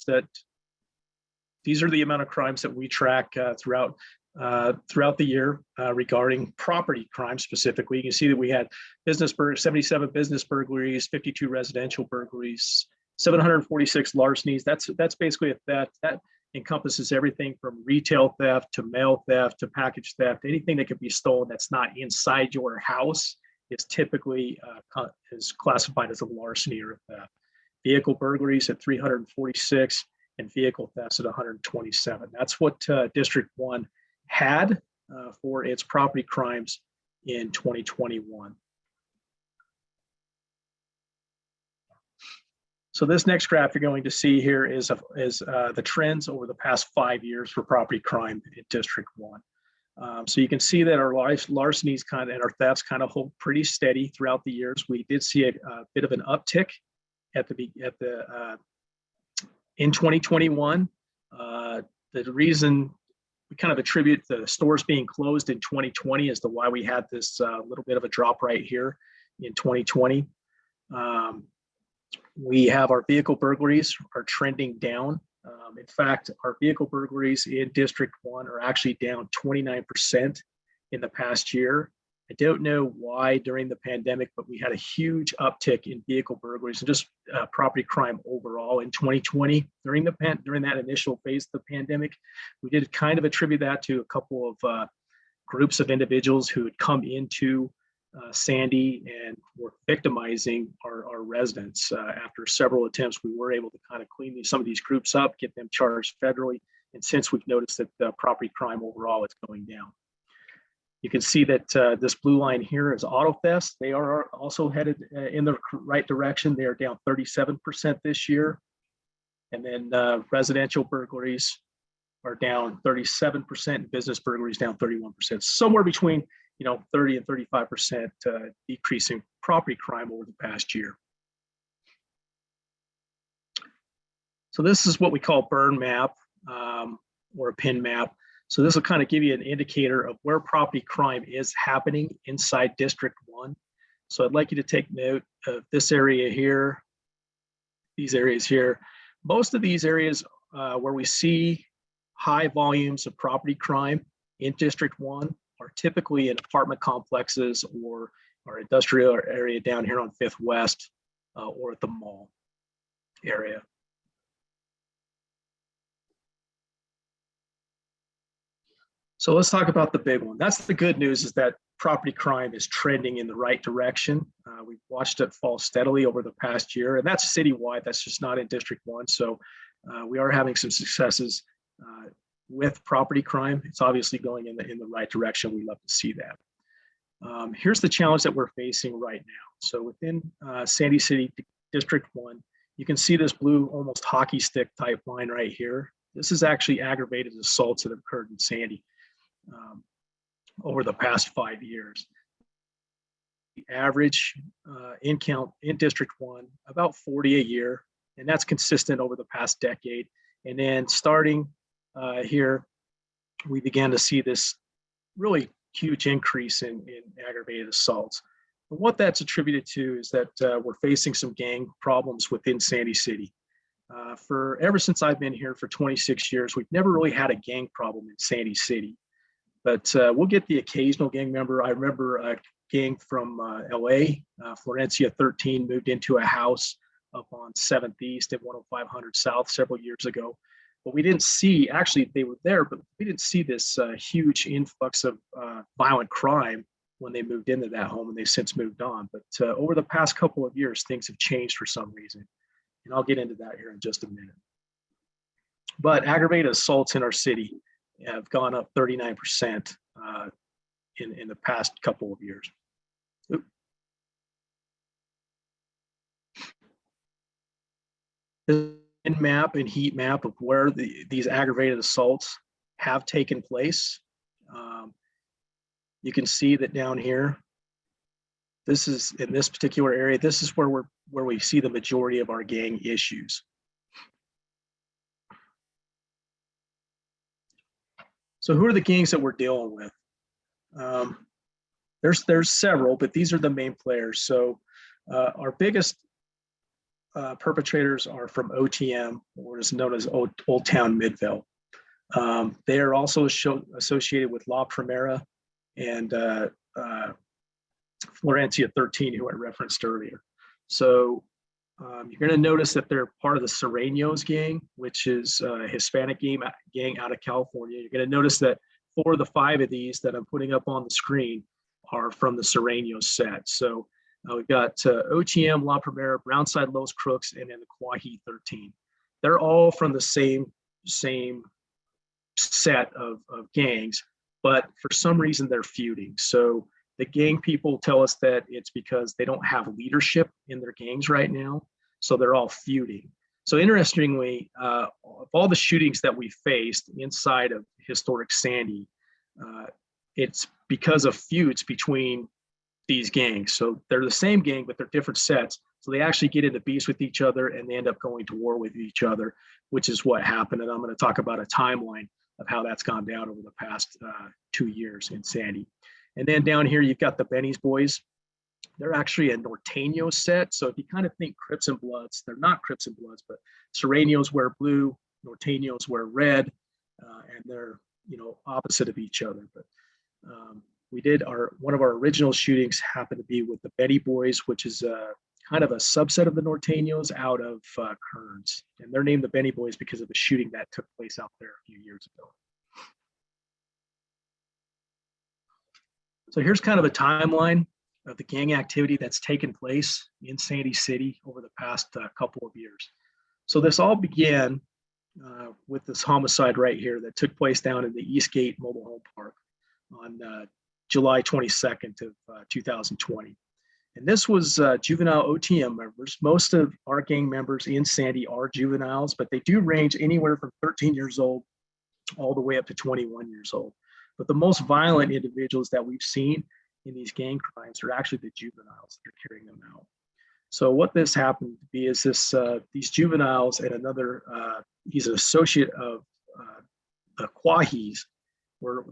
that these are the amount of crimes that we track throughout the year regarding property crime specifically. You can see that we had 77 business burglaries, 52 residential burglaries, 746 larcenies. That's basically a theft. That encompasses everything from retail theft to mail theft to package theft. Anything that can be stolen that's not inside your house is typically is classified as a larceny or a theft. Vehicle burglaries at 346 and vehicle thefts at 127. That's what District 1 had for its property crimes in 2021. So this next graph you're going to see here is the trends over the past 5 years for property crime in District 1. So you can see that our larcenies and our thefts kind of hold pretty steady throughout the years. We did see a bit of an uptick in 2021. The reason we kind of attribute the stores being closed in 2020 as to why we had this little bit of a drop right here in 2020. We have our vehicle burglaries are trending down. In fact, our vehicle burglaries in District 1 are actually down 29% in the past year. I don't know why during the pandemic, but we had a huge uptick in vehicle burglaries and just property crime overall in 2020 during that initial phase of the pandemic. We did kind of attribute that to a couple of groups of individuals who had come into Sandy and were victimizing our residents. After several attempts, we were able to kind of clean some of these groups up, get them charged federally. And since we've noticed that the property crime overall is going down. You can see that this blue line here is auto thefts. They are also headed in the right direction. They are down 37% this year. And then residential burglaries are down 37%, and business burglaries down 31%. Somewhere between 30 and 35% decrease in property crime over the past year. So this is what we call burn map or a pin map. So this will kind of give you an indicator of where property crime is happening inside District 1. So I'd like you to take note of this area here, these areas here. Most of these areas where we see high volumes of property crime in District 1 are typically in apartment complexes or industrial area down here on 5th West or at the mall area. So let's talk about the big one. That's the good news, is that property crime is trending in the right direction. We've watched it fall steadily over the past year, and that's citywide. That's just not in District 1. So we are having some successes with property crime. It's obviously going in the right direction. We love to see that. Here's the challenge that we're facing right now. So within Sandy City District 1, you can see this blue, almost hockey stick type line right here. This is actually aggravated assaults that have occurred in Sandy over the past 5 years. The average in count in District 1, about 40 a year, and that's consistent over the past decade. And then starting here, we began to see this really huge increase in aggravated assaults. And what that's attributed to is that we're facing some gang problems within Sandy City. Ever since I've been here for 26 years, we've never really had a gang problem in Sandy City. But we'll get the occasional gang member. I remember a gang from LA, Florencia 13, moved into a house up on 7th East at 10500 South several years ago. But we didn't see, actually they were there, but we didn't see this huge influx of violent crime when they moved into that home, and they've since moved on. But over the past couple of years, things have changed for some reason. And I'll get into that here in just a minute. But aggravated assaults in our city have gone up 39% in the past couple of years. Oop. Map and heat map of where these aggravated assaults have taken place. You can see that down here, this is in this particular area, this is where we see the majority of our gang issues. So who are the gangs that we're dealing with? There's several, but these are the main players. So our biggest perpetrators are from OTM, or is known as Old Town Midvale. They are also associated with La Primera and Florencia 13, who I referenced earlier. So you're going to notice that they're part of the Serranos gang, which is a Hispanic gang out of California. You're going to notice that 4 of the 5 of these that I'm putting up on the screen are from the Serranos set. So we've got OTM, La Primera, Brownside Los Crooks, and then the Quahi 13. They're all from the same set of gangs, but for some reason they're feuding. So the gang people tell us that it's because they don't have leadership in their gangs right now, so they're all feuding. So interestingly, of all the shootings that we faced inside of historic Sandy, it's because of feuds between these gangs. So they're the same gang, but they're different sets. So they actually get into beefs with each other and they end up going to war with each other, which is what happened. And I'm going to talk about a timeline of how that's gone down over the past 2 years in Sandy. And then down here, you've got the Benny's Boys. They're actually a Norteño set. So if you kind of think Crips and Bloods, they're not Crips and Bloods, but Serranos wear blue, Norteños wear red, and they're, opposite of each other. But we did one of our original shootings happened to be with the Benny Boys, which is kind of a subset of the Norteños out of Kearns. And they're named the Benny Boys because of a shooting that took place out there a few years ago. So here's kind of a timeline of the gang activity that's taken place in Sandy City over the past couple of years. So this all began with this homicide right here that took place down in the Eastgate Mobile Home Park on July 22nd of 2020. And this was juvenile OTM members. Most of our gang members in Sandy are juveniles, but they do range anywhere from 13 years old all the way up to 21 years old. But the most violent individuals that we've seen in these gang crimes are actually the juveniles that are carrying them out. So what this happened to be is these juveniles and another, he's an associate of the Quahis,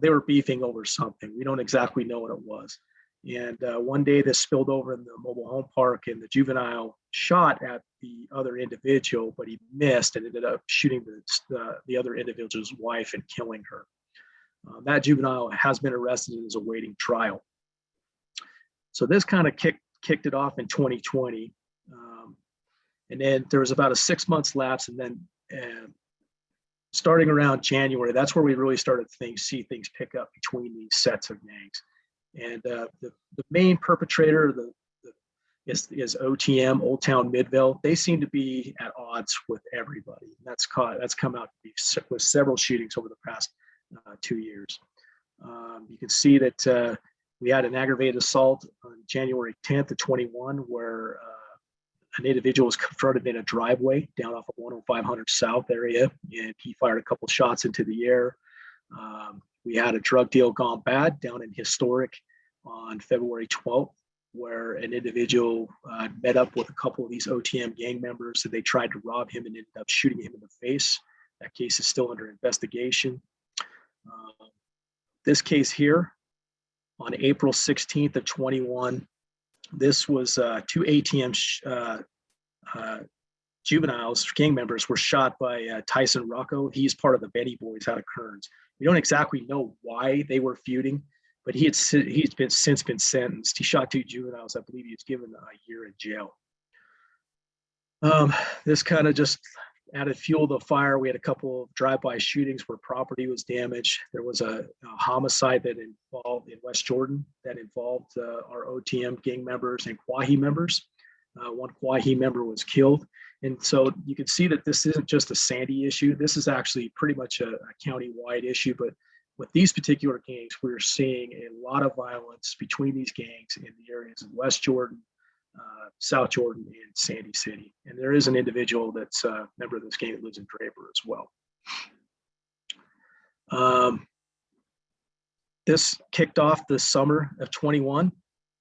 they were beefing over something. We don't exactly know what it was. And one day this spilled over in the mobile home park, and the juvenile shot at the other individual, but he missed and ended up shooting the other individual's wife and killing her. That juvenile has been arrested and is awaiting trial. So this kind of kicked it off in 2020. And then there was about a 6 months lapse, and then starting around January, that's where we really started to see things pick up between these sets of gangs. And the main perpetrator is OTM, Old Town Midvale. They seem to be at odds with everybody. That's come out to be with several shootings over the past 2 years. You can see that we had an aggravated assault on January 10th of 21, where an individual was confronted in a driveway down off of 10500 South area, and he fired a couple shots into the air. We had a drug deal gone bad down in Historic on February 12th, where an individual met up with a couple of these OTM gang members, and they tried to rob him and ended up shooting him in the face. That case is still under investigation. This case here, on April 16th of 21, this was 2 ATM juveniles, gang members, were shot by Tyson Rocco. He's part of the Benny Boys out of Kearns. We don't exactly know why they were feuding, but he's since been sentenced. He shot 2 juveniles. I believe he was given a year in jail. This kind of just added fuel to the fire. We had a couple of drive-by shootings where property was damaged. There was a homicide that involved in West Jordan that involved our OTM gang members and Quahi members. One Quahi member was killed. And so you can see that this isn't just a Sandy issue. This is actually pretty much a county-wide issue. But with these particular gangs, we're seeing a lot of violence between these gangs in the areas of West Jordan, South Jordan, and Sandy City. And there is an individual that's a member of this gang that lives in Draper as well. This kicked off the summer of 21,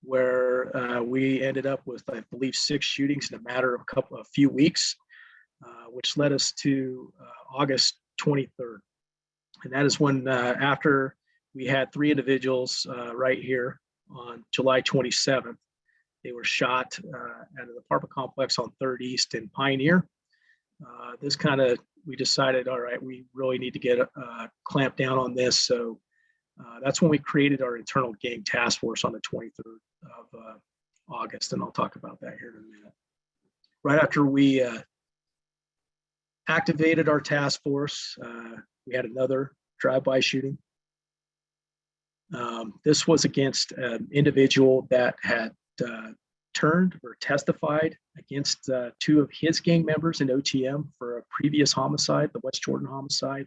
where we ended up with, I believe, 6 shootings in a matter of a few weeks, which led us to August 23rd. And that is when, after we had 3 individuals right here on July 27th, They were shot at an apartment complex on 3rd East in Pioneer. We decided, all right, we really need to get clamp down on this. So that's when we created our internal gang task force on the 23rd of August, and I'll talk about that here in a minute. Right after we activated our task force, we had another drive-by shooting. This was against an individual that had turned or testified against 2 of his gang members in OTM for a previous homicide, the West Jordan homicide.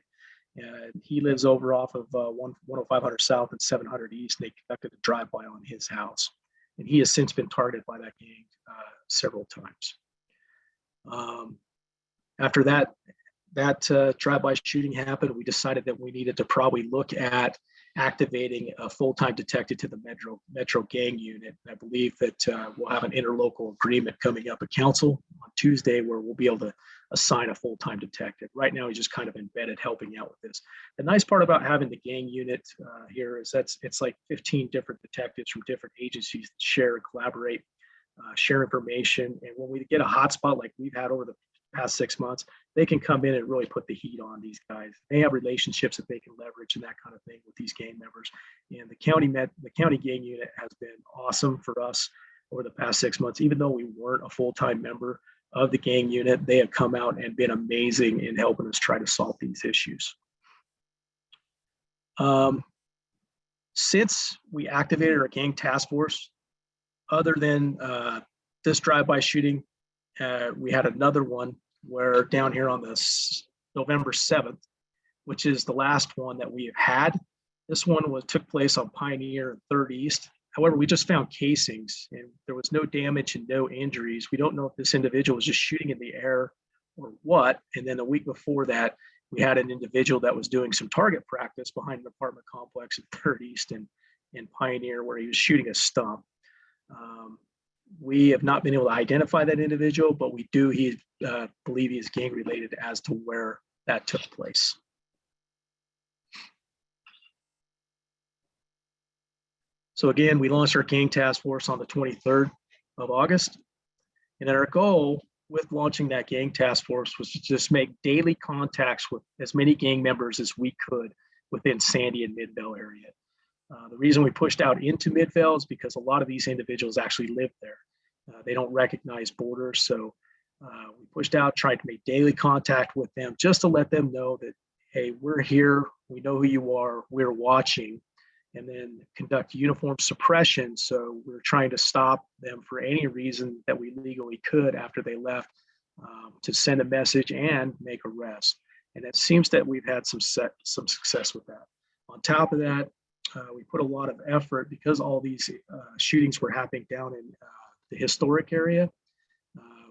And he lives over off of 10500 South and 700 East. They conducted a drive-by on his house. And he has since been targeted by that gang several times. After that drive-by shooting happened, we decided that we needed to probably look at activating a full-time detective to the Metro Gang Unit. I believe that we'll have an interlocal agreement coming up at council on Tuesday where we'll be able to assign a full-time detective. Right now, he's just kind of embedded helping out with this. The nice part about having the gang unit here is it's like 15 different detectives from different agencies that share and collaborate, share information. And when we get a hotspot like we've had over the past 6 months, they can come in and really put the heat on these guys. They have relationships that they can leverage and that kind of thing with these gang members. And the county gang unit has been awesome for us over the past 6 months. Even though we weren't a full-time member of the gang unit, they have come out and been amazing in helping us try to solve these issues. Since we activated our gang task force, other than this drive-by shooting, we had another one where down here on this November 7th, which is the last one that we have had. This one took place on Pioneer and 3rd East. However, we just found casings and there was no damage and no injuries. We don't know if this individual was just shooting in the air or what. And then a week before that, we had an individual that was doing some target practice behind an apartment complex at 3rd East and Pioneer where he was shooting a stump. We have not been able to identify that individual, but we do believe he is gang related as to where that took place. So again, we launched our gang task force on the 23rd of August. And then our goal with launching that gang task force was to just make daily contacts with as many gang members as we could within Sandy and Midvale area. The reason we pushed out into Midvale is because a lot of these individuals actually live there. They don't recognize borders. So we pushed out, tried to make daily contact with them just to let them know that, hey, we're here, we know who you are, we're watching, and then conduct uniform suppression. So we're trying to stop them for any reason that we legally could after they left to send a message and make arrests. And it seems that we've had some success with that. On top of that, we put a lot of effort because all these shootings were happening down in the historic area.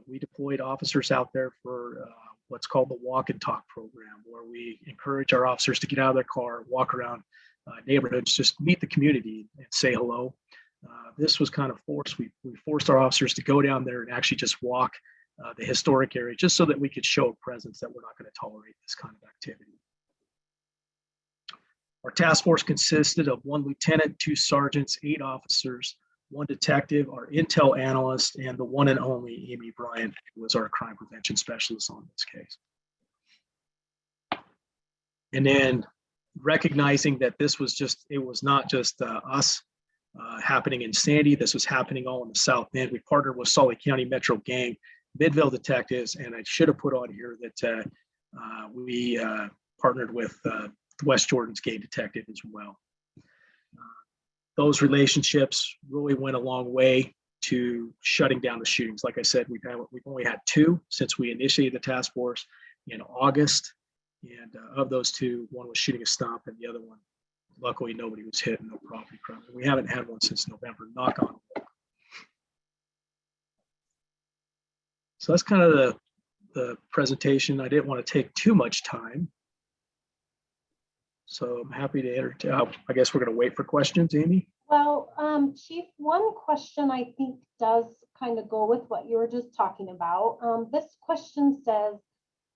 We deployed officers out there for what's called the walk and talk program, where we encourage our officers to get out of their car, walk around neighborhoods, just meet the community and say hello. This was kind of forced. We forced our officers to go down there and actually just walk the historic area just so that we could show a presence that we're not going to tolerate this kind of activity. Our task force consisted of 1 lieutenant, 2 sergeants, 8 officers, 1 detective, our intel analyst, and the one and only Amy Bryant, who was our crime prevention specialist on this case. And then recognizing that this was it was not just us happening in Sandy, this was happening all in the South End. We partnered with Salt County Metro Gang, Midvale detectives, and I should have put on here that we partnered with West Jordan's gang detective as well. Those relationships really went a long way to shutting down the shootings. Like I said, we've only had 2 since we initiated the task force in August. And of those 2, one was shooting a stump and the other one, luckily nobody was hit and no property crime. We haven't had one since November, knock on wood. So that's kind of the presentation. I didn't want to take too much time. So I'm happy to entertain. I guess we're going to wait for questions, Amy. Well, Chief, one question I think does kind of go with what you were just talking about. This question says,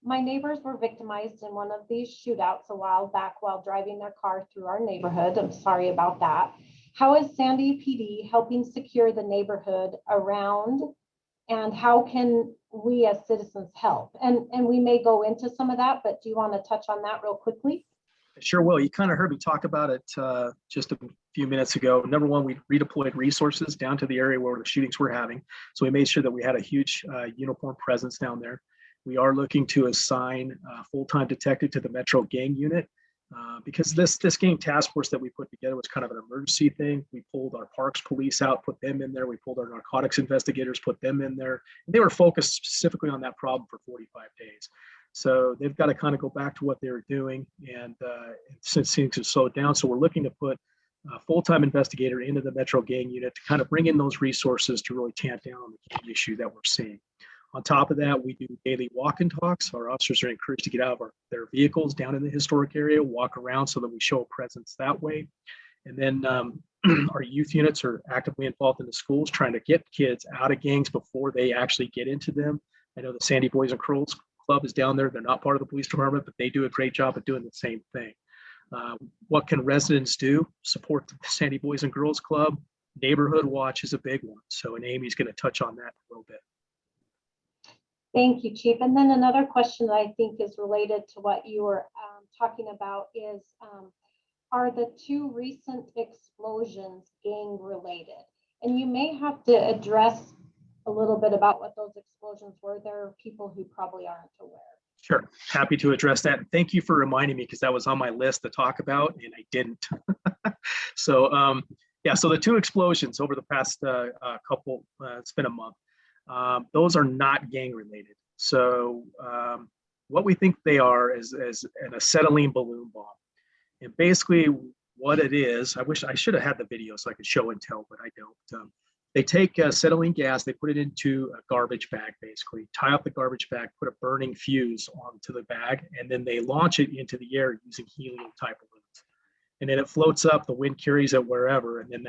my neighbors were victimized in one of these shootouts a while back while driving their car through our neighborhood. I'm sorry about that. How is Sandy PD helping secure the neighborhood around, and how can we as citizens help? And we may go into some of that, but do you want to touch on that real quickly? Sure will. You kind of heard me talk about it just a few minutes ago. Number one, we redeployed resources down to the area where the shootings were having. So we made sure that we had a huge uniform presence down there. We are looking to assign a full-time detective to the Metro Gang Unit because this gang task force that we put together was kind of an emergency thing. We pulled our parks police out, put them in there. We pulled our narcotics investigators, put them in there. And they were focused specifically on that problem for 45 days. So they've got to kind of go back to what they were doing, and since things have slowed down, so we're looking to put a full-time investigator into the Metro Gang Unit to kind of bring in those resources to really tamp down on the gang issue that we're seeing. On top of that, we do daily walk and talks. Our officers are encouraged to get out of their vehicles down in the historic area, walk around so that we show a presence that way. And then our youth units are actively involved in the schools, trying to get kids out of gangs before they actually get into them. I know the Sandy Boys and Girls Club is down there. They're not part of the police department, but they do a great job of doing the same thing. What can residents do? Support the Sandy Boys and Girls Club. Neighborhood watch is a big one. So, and Amy's going to touch on that a little bit. Thank you, Chief. And then another question that I think is related to what you were talking about is, are the two recent explosions gang related? And you may have to address a little bit about what those explosions were. There are people who probably aren't aware. Sure, happy to address that. Thank you for reminding me because that was on my list to talk about and I didn't. So yeah, so the two explosions over the past couple, it's been a month. Those are not gang related. So what we think they are is an acetylene balloon bomb. And basically what it is, I wish I should have had the video so I could show and tell, but I don't. They take acetylene gas, they put it into a garbage bag, basically, tie up the garbage bag, put a burning fuse onto the bag, and then they launch it into the air using helium type balloons. And then it floats up, the wind carries it wherever, and then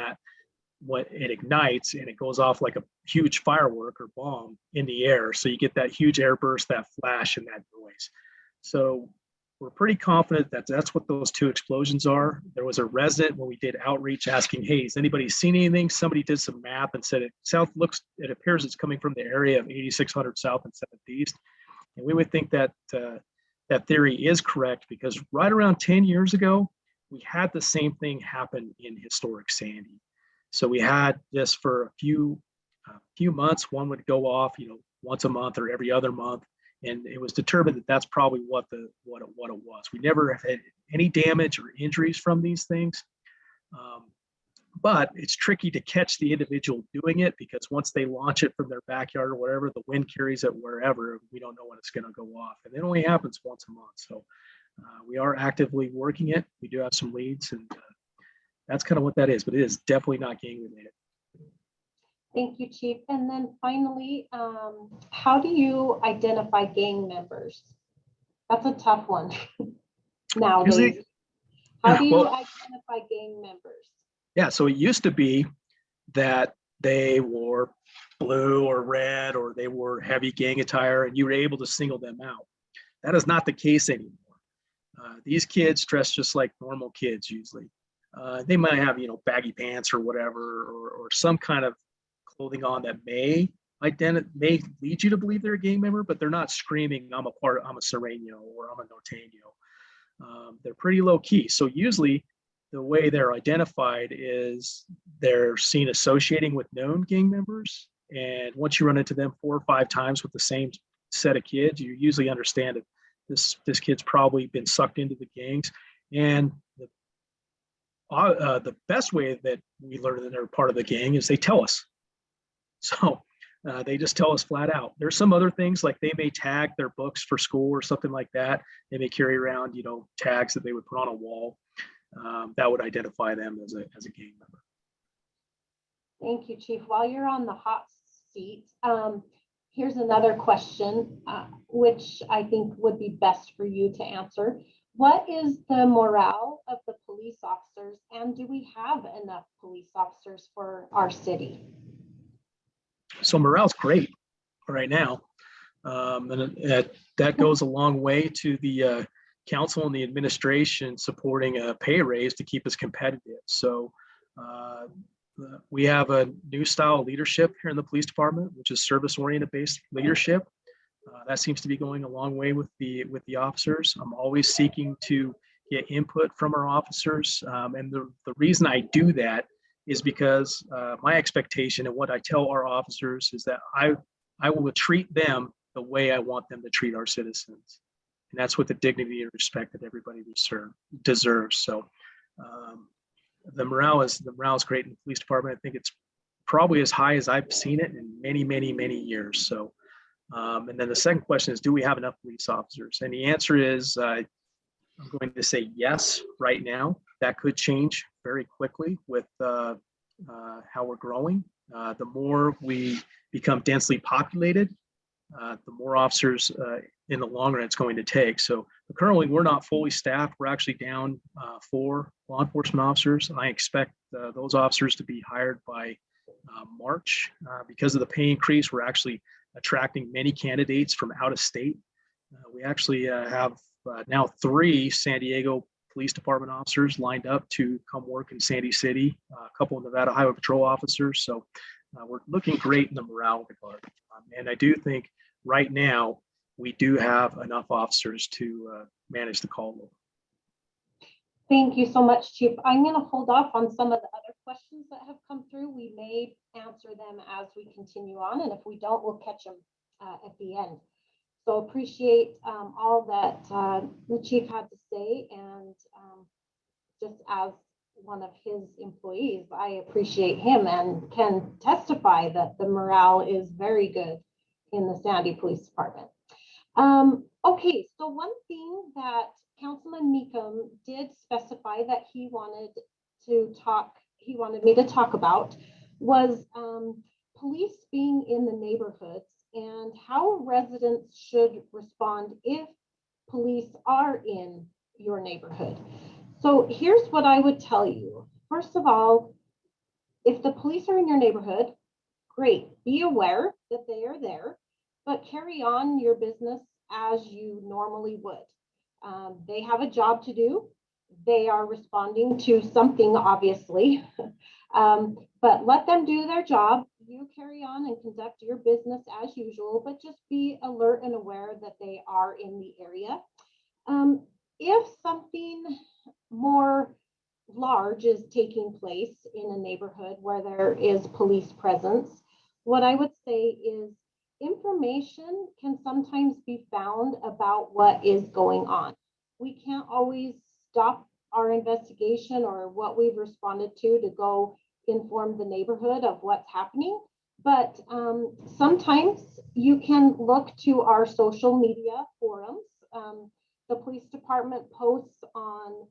it ignites and it goes off like a huge firework or bomb in the air. So you get that huge air burst, that flash, and that noise. So we're pretty confident that that's what those two explosions are. There was a resident when we did outreach asking, hey, has anybody seen anything? Somebody did some math and said it appears it's coming from the area of 8600 South and 7th East. And we would think that that theory is correct because right around 10 years ago, we had the same thing happen in historic Sandy. So we had this for a few months. One would go off, once a month or every other month. And it was determined that that's probably what it was. We never had any damage or injuries from these things, but it's tricky to catch the individual doing it because once they launch it from their backyard or whatever, the wind carries it wherever. We don't know when it's going to go off, and it only happens once a month. So we are actively working it. We do have some leads, and that's kind of what that is. But it is definitely not gang related. Thank you, Chief. And then finally, how do you identify gang members? That's a tough one nowadays. How do you identify gang members? Yeah, so it used to be that they wore blue or red or they wore heavy gang attire and you were able to single them out. That is not the case anymore. These kids dress just like normal kids usually. They might have, baggy pants or whatever, or some kind of clothing on that may lead you to believe they're a gang member, but they're not screaming, I'm a Sereno or I'm a Norteño. They're pretty low key. So usually the way they're identified is they're seen associating with known gang members. And once you run into them 4 or 5 times with the same set of kids, you usually understand that this kid's probably been sucked into the gangs. And the best way that we learn that they're part of the gang is they tell us. So they just tell us flat out. There's some other things like they may tag their books for school or something like that. They may carry around, tags that they would put on a wall that would identify them as a gang member. Thank you, Chief. While you're on the hot seat, here's another question, which I think would be best for you to answer. What is the morale of the police officers, and do we have enough police officers for our city? So morale's great right now. And that goes a long way to the council and the administration supporting a pay raise to keep us competitive. So We have a new style of leadership here in the police department, which is service-oriented based leadership. That seems to be going a long way with the officers. I'm always seeking to get input from our officers, and the reason I do that is because my expectation and what I tell our officers is that I will treat them the way I want them to treat our citizens, and that's with the dignity and respect that everybody deserves. So the morale is great in the police department. I think it's probably as high as I've seen it in many years. So. And then the second question is, do we have enough police officers? And the answer is, I'm going to say yes right now. That could change very quickly with how we're growing. The more we become densely populated, the more officers in the long run it's going to take. So currently we're not fully staffed. We're actually down 4 law enforcement officers, and I expect those officers to be hired by March. Because of the pay increase, we're actually attracting many candidates from out of state. We actually have now 3 San Diego Police Department officers lined up to come work in Sandy City, a couple of Nevada Highway Patrol officers. So we're looking great in the morale regard. And I do think right now we do have enough officers to manage the call load. Thank you so much, Chief. I'm going to hold off on some of the other questions that have come through. We may answer them as we continue on, and if we don't, we'll catch them at the end. So appreciate all that the Chief had to say, and just as one of his employees, I appreciate him and can testify that the morale is very good in the Sandy Police Department. Okay, so one thing that Councilman Meekum did specify that he wanted me to talk about was police being in the neighborhoods and how residents should respond if police are in your neighborhood. So here's what I would tell you. First of all, if the police are in your neighborhood, great, be aware that they are there, but carry on your business as you normally would. They have a job to do. They are responding to something, obviously, but let them do their job. You carry on and conduct your business as usual, but just be alert and aware that they are in the area. If something more large is taking place in a neighborhood where there is police presence, what I would say is information can sometimes be found about what is going on. We can't always stop our investigation or what we've responded to go inform the neighborhood of what's happening. But sometimes you can look to our social media forums. The police department posts on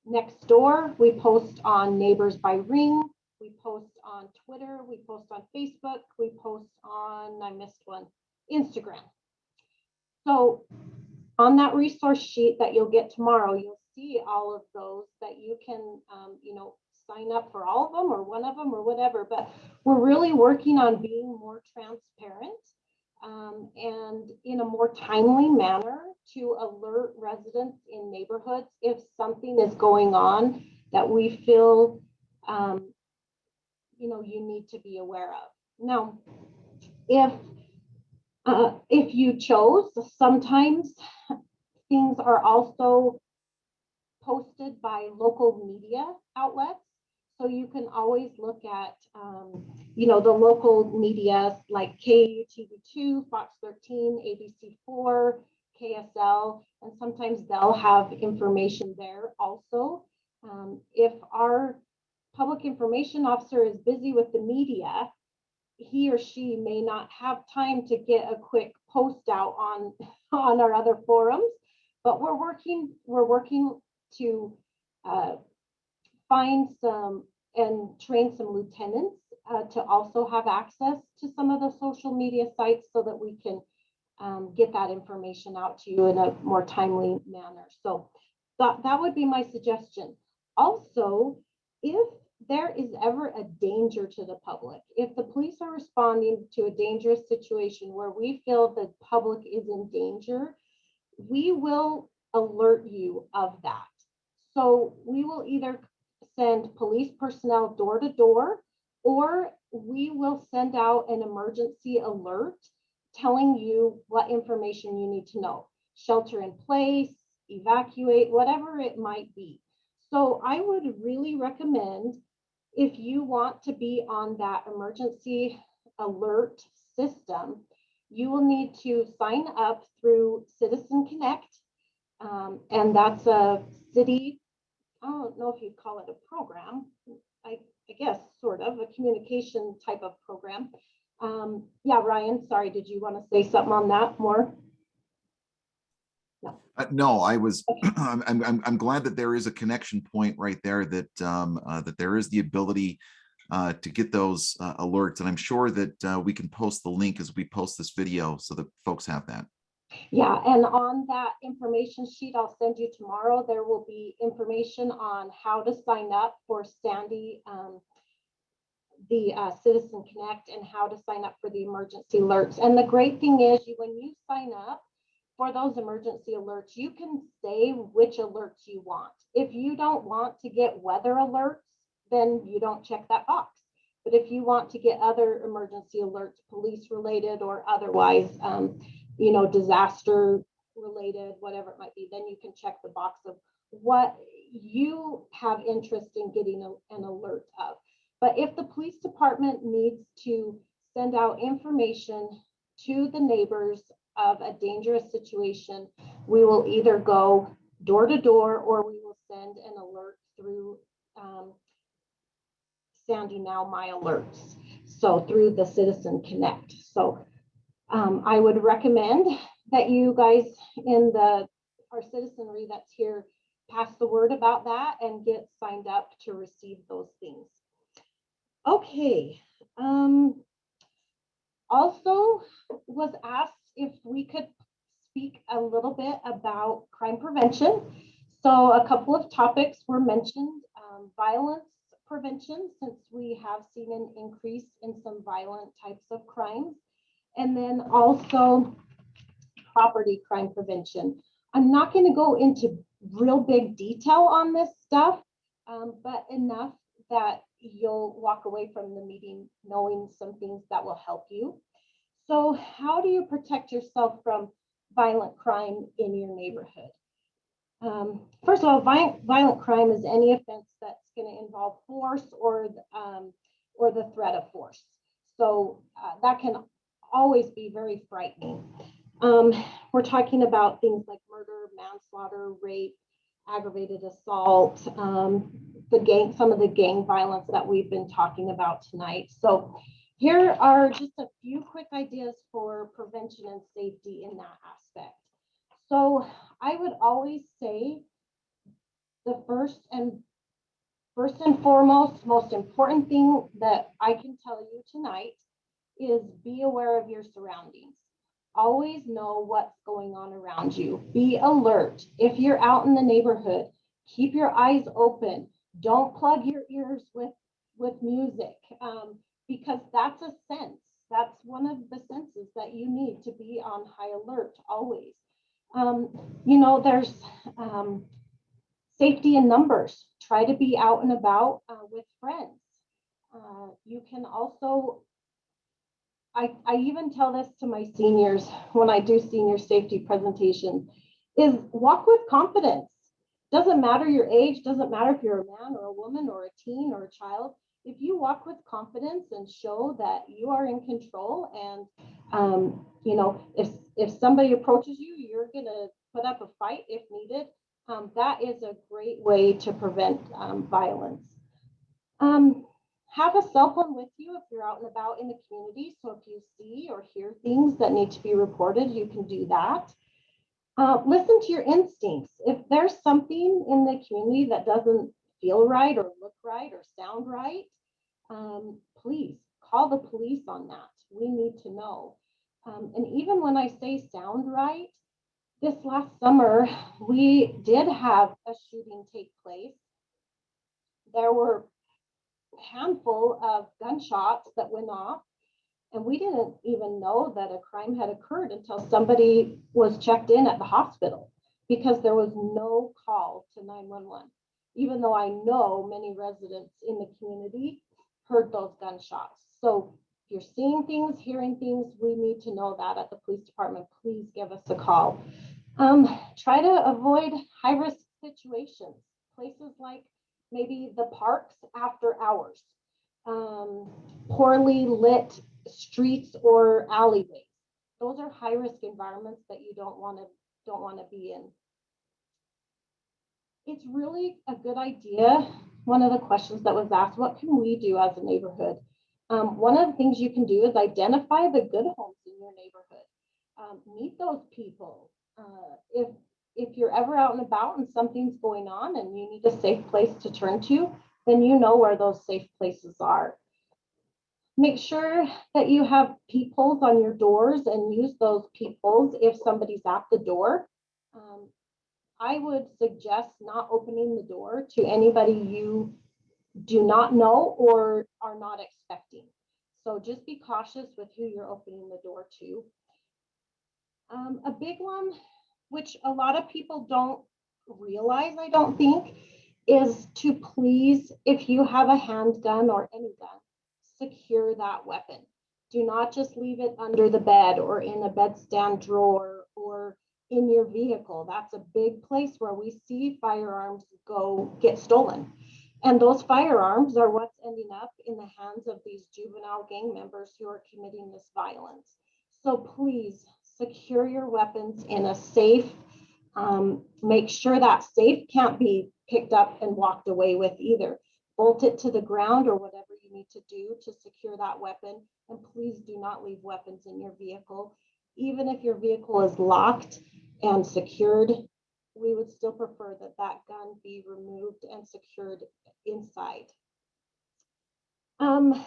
Nextdoor, we post on Neighbors by Ring, we post on Twitter, we post on Facebook, we post on, I missed one, Instagram. So on that resource sheet that you'll get tomorrow, you'll see all of those that you can, sign up for all of them or one of them or whatever. But we're really working on being more transparent and in a more timely manner to alert residents in neighborhoods if something is going on that we feel you need to be aware of. Now, if you chose, sometimes things are also posted by local media outlets. So you can always look at, the local media like KUTV2, Fox 13, ABC4, KSL, and sometimes they'll have information there also. If our public information officer is busy with the media, he or she may not have time to get a quick post out on our other forums, but we're working to find some and train some lieutenants to also have access to some of the social media sites so that we can get that information out to you in a more timely manner. So that would be my suggestion. Also, if there is ever a danger to the public, if the police are responding to a dangerous situation where we feel the public is in danger, we will alert you of that. So we will either send police personnel door to door, or we will send out an emergency alert telling you what information you need to know. Shelter in place, evacuate, whatever it might be. So I would really recommend, if you want to be on that emergency alert system, you will need to sign up through Citizen Connect. And that's a city, I don't know if you'd call it a program, I guess sort of a communication type of program. Yeah, Ryan, sorry, did you want to say something on that more? No, I was. I'm glad that there is a connection point right there. That that there is the ability to get those alerts, and I'm sure that we can post the link as we post this video so that folks have that. Yeah, and on that information sheet I'll send you tomorrow, there will be information on how to sign up for Sandy, the Citizen Connect, and how to sign up for the emergency alerts. And the great thing is, when you sign up for those emergency alerts, you can say which alerts you want. If you don't want to get weather alerts, then you don't check that box. But if you want to get other emergency alerts, police related or otherwise, you know, disaster related, whatever it might be, then you can check the box of what you have interest in getting an alert of. But if the police department needs to send out information to the neighbors of a dangerous situation, we will either go door to door, or we will send an alert through Sandy Now My Alerts, so through the Citizen Connect. So I would recommend that you guys in our citizenry that's here pass the word about that and get signed up to receive those things. Okay. Also was asked if we could speak a little bit about crime prevention. So a couple of topics were mentioned. Violence prevention, since we have seen an increase in some violent types of crimes. And then also property crime prevention. I'm not going to go into real big detail on this stuff, but enough that you'll walk away from the meeting knowing some things that will help you. So how do you protect yourself from violent crime in your neighborhood? First of all, violent crime is any offense that's going to involve force or the threat of force. So that can always be very frightening. We're talking about things like murder, manslaughter, rape, aggravated assault, some of the gang violence that we've been talking about tonight. So here are just a few quick ideas for prevention and safety in that aspect. So I would always say the first and foremost, most important thing that I can tell you tonight is be aware of your surroundings. Always know what's going on around you. Be alert. If you're out in the neighborhood, keep your eyes open. Don't plug your ears with music, because that's a sense. That's one of the senses that you need to be on high alert always. You know, there's safety in numbers. Try to be out and about with friends. You can also, I even tell this to my seniors when I do senior safety presentations, is walk with confidence. Doesn't matter your age, doesn't matter if you're a man or a woman or a teen or a child. If you walk with confidence and show that you are in control, and you know, if somebody approaches you, you're gonna put up a fight if needed. That is a great way to prevent violence. Have a cell phone with you if you're out and about in the community. So if you see or hear things that need to be reported, you can do that. Listen to your instincts. If there's something in the community that doesn't feel right or look right or sound right, please call the police on that. We need to know. And even when I say sound right, this last summer, we did have a shooting take place. There were a handful of gunshots that went off, and we didn't even know that a crime had occurred until somebody was checked in at the hospital, because there was no call to 911. even though I know many residents in the community heard those gunshots. So if you're seeing things, hearing things, we need to know that at the police department. Please give us a call. Try to avoid high-risk situations, places like maybe the parks after hours, poorly lit streets or alleyways. Those are high-risk environments that you don't want to be in. It's really a good idea. One of the questions that was asked, what can we do as a neighborhood? One of the things you can do is identify the good homes in your neighborhood. Meet those people. If you're ever out and about and something's going on and you need a safe place to turn to, then you know where those safe places are. Make sure that you have peepholes on your doors and use those peepholes if somebody's at the door. I would suggest not opening the door to anybody you do not know or are not expecting. So just be cautious with who you're opening the door to. A big one, which a lot of people don't realize, I don't think, is to please, if you have a handgun or any gun, secure that weapon. Do not just leave it under the bed or in a bedstand drawer or in your vehicle. That's a big place where we see firearms get stolen. And those firearms are what's ending up in the hands of these juvenile gang members who are committing this violence. So please secure your weapons in a safe. Make sure that safe can't be picked up and walked away with either. Bolt it to the ground or whatever you need to do to secure that weapon. And please do not leave weapons in your vehicle. Even if your vehicle is locked and secured, we would still prefer that that gun be removed and secured inside. I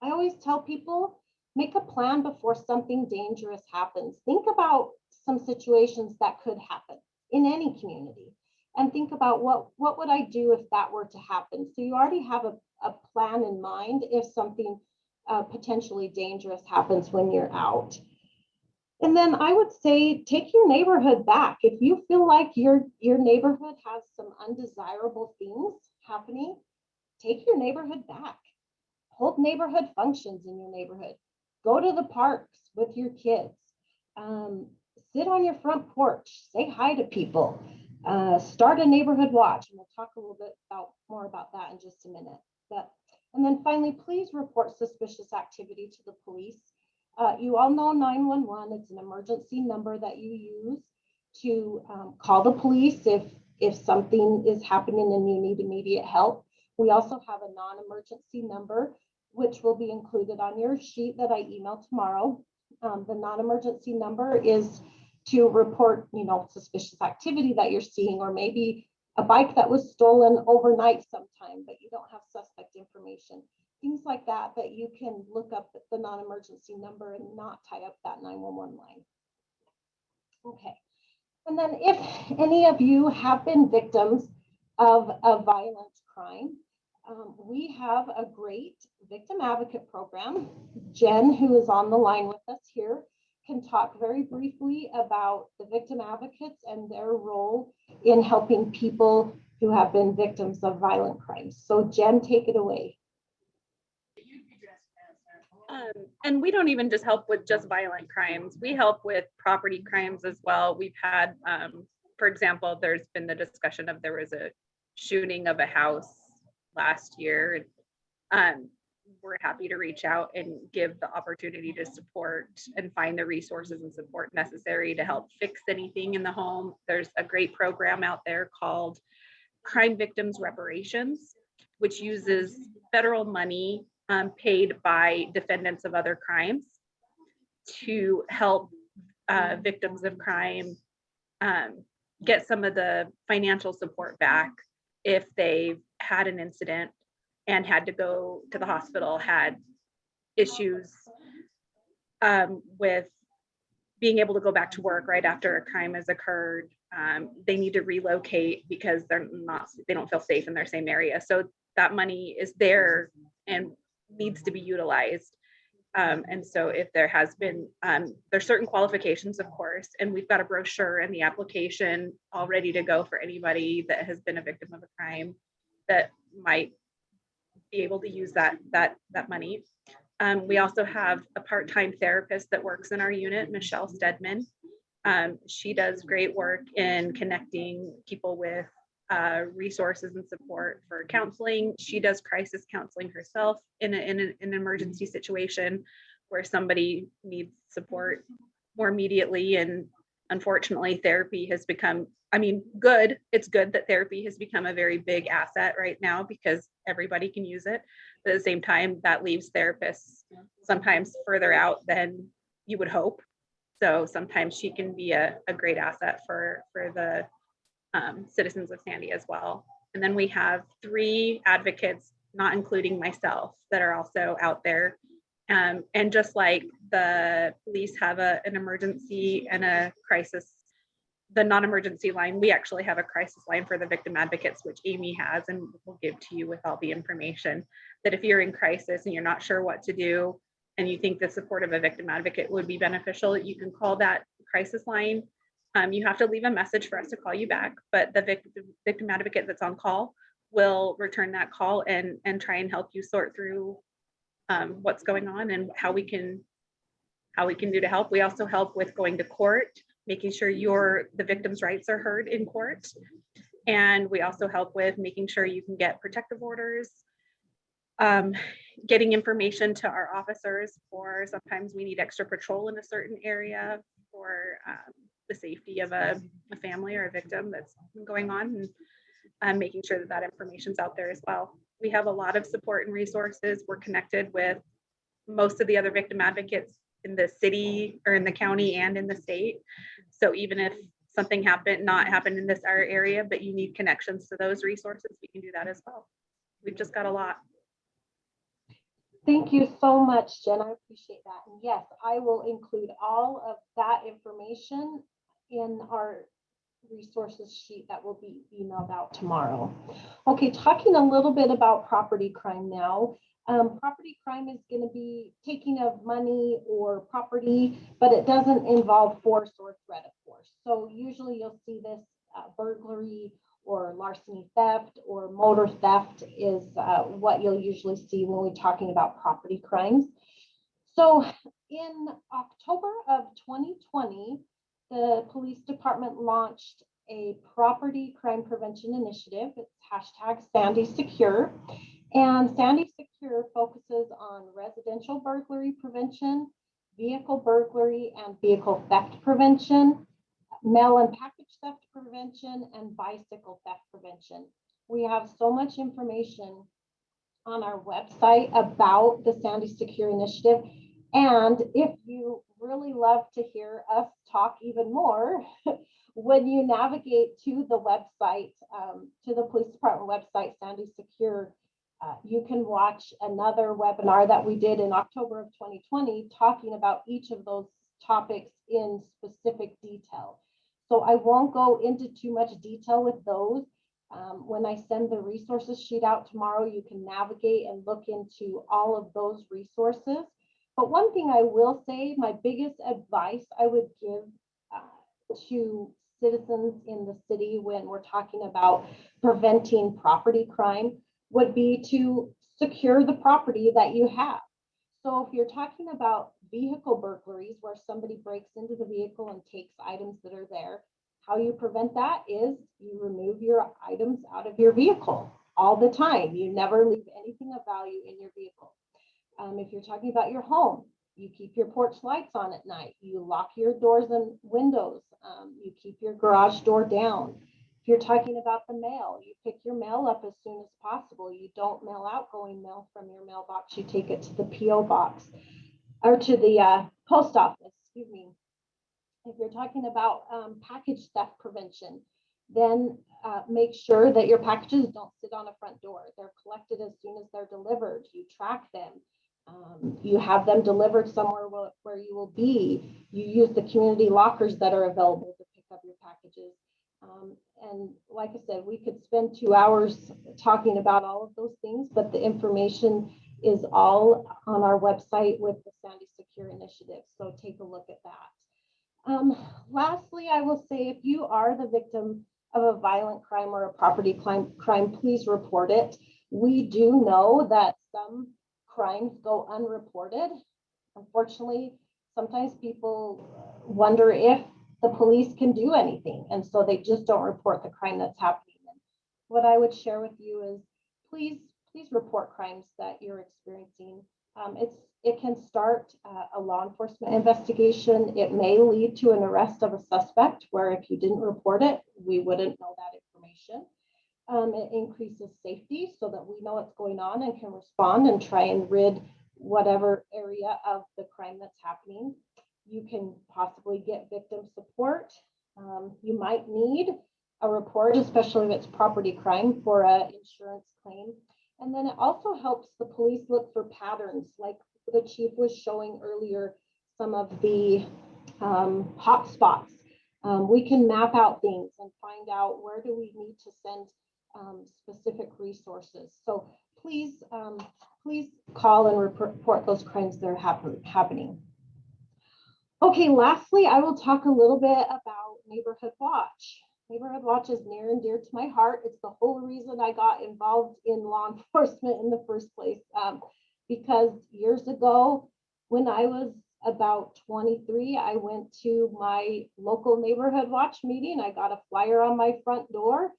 always tell people, make a plan before something dangerous happens. Think about some situations that could happen in any community and think about what would I do if that were to happen. So you already have a plan in mind if something potentially dangerous happens when you're out. And then I would say, take your neighborhood back. If you feel like your neighborhood has some undesirable things happening, take your neighborhood back. Hold neighborhood functions in your neighborhood. Go to the parks with your kids. Sit on your front porch. Say hi to people. Start a neighborhood watch. And we'll talk a little bit more about that in just a minute. And then finally, please report suspicious activity to the police. You all know 911. It's an emergency number that you use to call the police if something is happening and you need immediate help. We also have a non-emergency number, which will be included on your sheet that I email tomorrow. The non-emergency number is to report, suspicious activity that you're seeing, or maybe a bike that was stolen overnight sometime, but you don't have suspect information. Things like that you can look up at the non-emergency number and not tie up that 911 line. Okay. And then if any of you have been victims of a violent crime, we have a great victim advocate program. Jen, who is on the line with us here, can talk very briefly about the victim advocates and their role in helping people who have been victims of violent crimes. So Jen, take it away. And we don't even just help with just violent crimes. We help with property crimes as well. We've had, for example, there's been the discussion of there was a shooting of a house last year. We're happy to reach out and give the opportunity to support and find the resources and support necessary to help fix anything in the home. There's a great program out there called Crime Victims Reparations, which uses federal money paid by defendants of other crimes to help victims of crime get some of the financial support back if they've had an incident and had to go to the hospital, had issues with being able to go back to work right after a crime has occurred. They need to relocate because they don't feel safe in their same area. So that money is there and needs to be utilized. And so if there has been, there's certain qualifications, of course, and we've got a brochure and the application all ready to go for anybody that has been a victim of a crime that might be able to use that money. We also have a part-time therapist that works in our unit, Michelle Stedman. She does great work in connecting people with resources and support for counseling. She does crisis counseling herself in an emergency situation where somebody needs support more immediately. And unfortunately, therapy has become, good. It's good that therapy has become a very big asset right now because everybody can use it. But at the same time, that leaves therapists sometimes further out than you would hope. So sometimes she can be a great asset for the citizens of Sandy as well. And then we have 3 advocates, not including myself, that are also out there. And just like the police have an emergency and a crisis, the non-emergency line, we actually have a crisis line for the victim advocates, which Amy has, and we'll give to you with all the information, that if you're in crisis and you're not sure what to do, and you think the support of a victim advocate would be beneficial, you can call that crisis line. You have to leave a message for us to call you back, but the victim advocate that's on call will return that call and try and help you sort through what's going on and how we can do to help. We also help with going to court, making sure the victim's rights are heard in court. And we also help with making sure you can get protective orders, getting information to our officers, for sometimes we need extra patrol in a certain area for the safety of a family or a victim that's going on, and making sure that information's out there as well. We have a lot of support and resources. We're connected with most of the other victim advocates in the city or in the county and in the state. So even if something not happened in this our area, but you need connections to those resources, we can do that as well. We've just got a lot. Thank you so much, Jen. I appreciate that. And yes, I will include all of that information in our resources sheet that will be emailed out tomorrow. Okay, talking a little bit about property crime now. Property crime is going to be taking of money or property, but it doesn't involve force or threat of force. So usually you'll see this burglary or larceny theft or motor theft is what you'll usually see when we're talking about property crimes. So in October of 2020, the police department launched a property crime prevention initiative. It's hashtag Sandy Secure. And Sandy Secure focuses on residential burglary prevention, vehicle burglary and vehicle theft prevention, mail and package theft prevention, and bicycle theft prevention. We have so much information on our website about the Sandy Secure initiative. And if you really love to hear us talk even more, when you navigate to the website, to the police department website, Sandy Secure, you can watch another webinar that we did in October of 2020 talking about each of those topics in specific detail. So I won't go into too much detail with those. When I send the resources sheet out tomorrow, you can navigate and look into all of those resources. But one thing I will say, my biggest advice I would give to citizens in the city when we're talking about preventing property crime would be to secure the property that you have. So if you're talking about vehicle burglaries where somebody breaks into the vehicle and takes items that are there, how you prevent that is you remove your items out of your vehicle all the time. You never leave anything of value in your vehicle. If you're talking about your home, you keep your porch lights on at night. You lock your doors and windows. You keep your garage door down. If you're talking about the mail, you pick your mail up as soon as possible. You don't mail outgoing mail from your mailbox. You take it to the PO box or to the post office, excuse me. If you're talking about package theft prevention, then make sure that your packages don't sit on a front door. They're collected as soon as they're delivered. You track them. You have them delivered somewhere where you will be. You use the community lockers that are available to pick up your packages. And like I said, we could spend 2 hours talking about all of those things, but the information is all on our website with the Sandy Secure Initiative. So take a look at that. Lastly, I will say if you are the victim of a violent crime or a property crime, please report it. We do know that some crimes go unreported. Unfortunately, sometimes people wonder if the police can do anything, and so they just don't report the crime that's happening. And what I would share with you is please report crimes that you're experiencing. It can start a law enforcement investigation. It may lead to an arrest of a suspect, where if you didn't report it, we wouldn't know that information. It increases safety so that we know what's going on and can respond and try and rid whatever area of the crime that's happening. You can possibly get victim support. You might need a report, especially if it's property crime, for an insurance claim. And then it also helps the police look for patterns, like the chief was showing earlier, some of the hot spots. We can map out things and find out where do we need to send specific resources. So please call and report those crimes that are happening. Okay, lastly, I will talk a little bit about Neighborhood Watch. Neighborhood Watch is near and dear to my heart. It's the whole reason I got involved in law enforcement in the first place. Because years ago, when I was about 23, I went to my local Neighborhood Watch meeting. I got a flyer on my front door,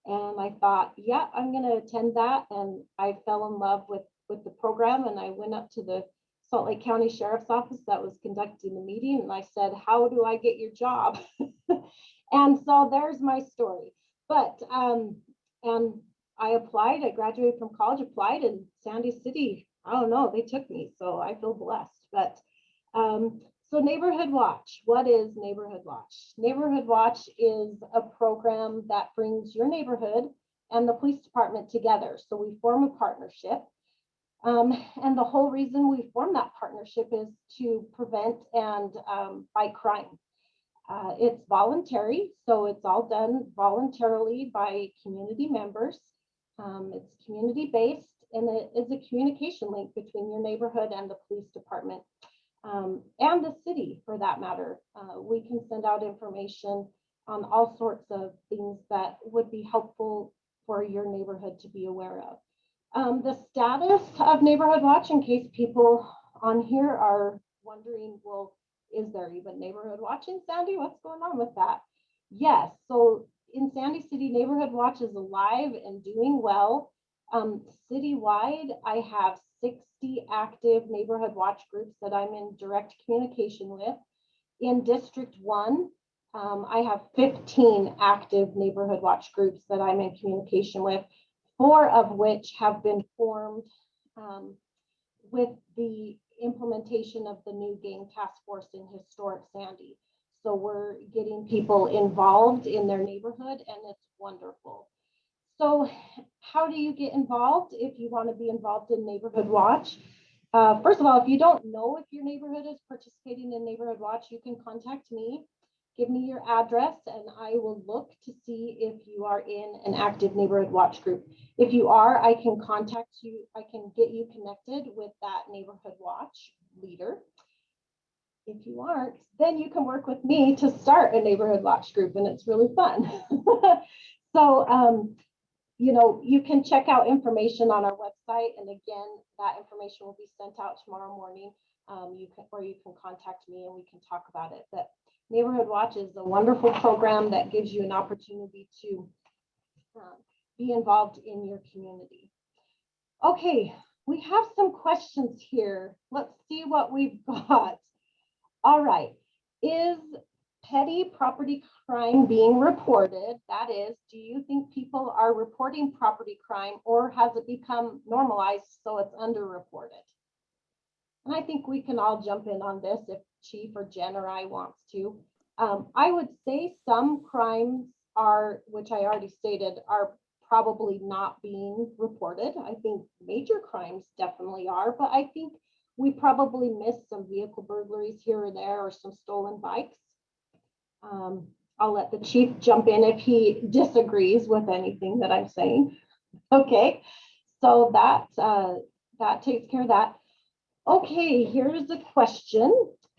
and I thought, yeah, I'm going to attend that. And I fell in love with the program, and I went up to the Salt Lake County Sheriff's Office that was conducting the meeting, and I said, how do I get your job? And so there's my story. But and I applied. I graduated from college, applied, and Sandy City, I don't know, they took me, so I feel blessed. But so Neighborhood Watch, what is Neighborhood Watch? Neighborhood Watch is a program that brings your neighborhood and the police department together. So we form a partnership. And the whole reason we form that partnership is to prevent and fight crime. It's voluntary, so it's all done voluntarily by community members. It's community-based, and it is a communication link between your neighborhood and the police department, and the city, for that matter. We can send out information on all sorts of things that would be helpful for your neighborhood to be aware of. The status of Neighborhood Watch, in case people on here are wondering, well, is there even Neighborhood Watch in Sandy? What's going on with that? Yes, so in Sandy City, Neighborhood Watch is alive and doing well. Citywide, I have 60 active Neighborhood Watch groups that I'm in direct communication with. In District 1, I have 15 active Neighborhood Watch groups that I'm in communication with, 4 of which have been formed with the implementation of the new gang task force in historic Sandy. So we're getting people involved in their neighborhood, and it's wonderful. So how do you get involved if you want to be involved in Neighborhood Watch? First of all, if you don't know if your neighborhood is participating in Neighborhood Watch, you can contact me. Give me your address, and I will look to see if you are in an active Neighborhood Watch group. If you are, I can contact you. I can get you connected with that Neighborhood Watch leader. If you aren't, then you can work with me to start a Neighborhood Watch group, and it's really fun. So, you know, you can check out information on our website, and again, that information will be sent out tomorrow morning. You can contact me and we can talk about it. But Neighborhood Watch is a wonderful program that gives you an opportunity to be involved in your community. Okay, we have some questions here. Let's see what we've got. All right, is petty property crime being reported? That is, do you think people are reporting property crime, or has it become normalized so it's underreported? And I think we can all jump in on this if Chief or Jen or I wants to. I would say some crimes are, which I already stated, are probably not being reported. I think major crimes definitely are, but I think we probably missed some vehicle burglaries here or there, or some stolen bikes. I'll let the chief jump in if he disagrees with anything that I'm saying. Okay, so that takes care of that. Okay, here's a question.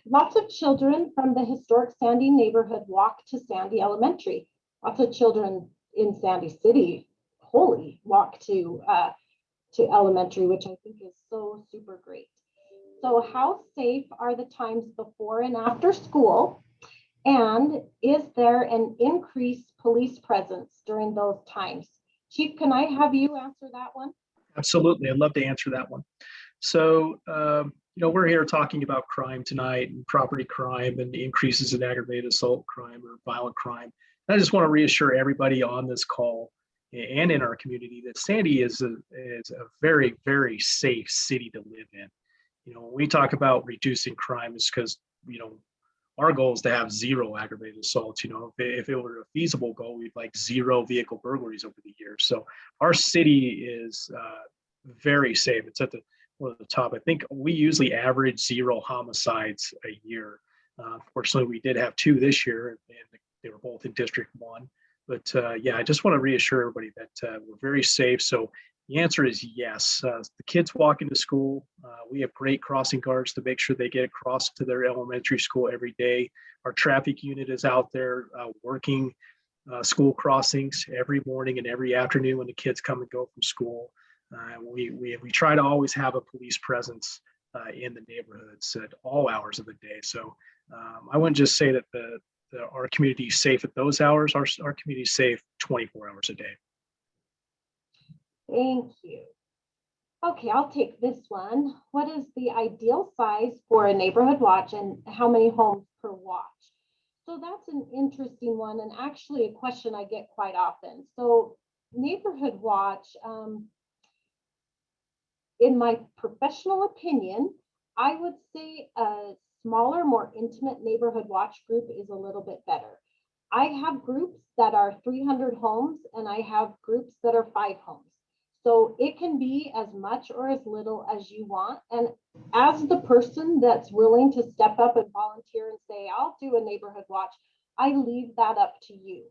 Lots of children from the historic Sandy neighborhood walk to Sandy Elementary. Lots of children in Sandy City, holy, walk to elementary, which I think is so super great. So how safe are the times before and after school? And is there an increased police presence during those times? Chief, can I have you answer that one? Absolutely. I'd love to answer that one. So, we're here talking about crime tonight and property crime and increases in aggravated assault crime or violent crime. And I just want to reassure everybody on this call and in our community that Sandy is a very, very safe city to live in. When we talk about reducing crime, it's because, our goal is to have zero aggravated assaults. If it were a feasible goal, we'd like zero vehicle burglaries over the years. So our city is very safe. It's at one of the top. I think we usually average 0 homicides a year. Fortunately, we did have 2 this year, and they were both in District 1. But I just want to reassure everybody that we're very safe. So the answer is yes. The kids walk into school. We have great crossing guards to make sure they get across to their elementary school every day. Our traffic unit is out there working school crossings every morning and every afternoon when the kids come and go from school. We try to always have a police presence in the neighborhoods at all hours of the day. So I wouldn't just say that our community is safe at those hours. Our community is safe 24 hours a day. Thank you. Okay, I'll take this one. What is the ideal size for a neighborhood watch and how many homes per watch? So that's an interesting one, and actually a question I get quite often. So neighborhood watch, in my professional opinion, I would say a smaller, more intimate neighborhood watch group is a little bit better. I have groups that are 300 homes and I have groups that are 5 homes. So it can be as much or as little as you want. And as the person that's willing to step up and volunteer and say, I'll do a neighborhood watch, I leave that up to you.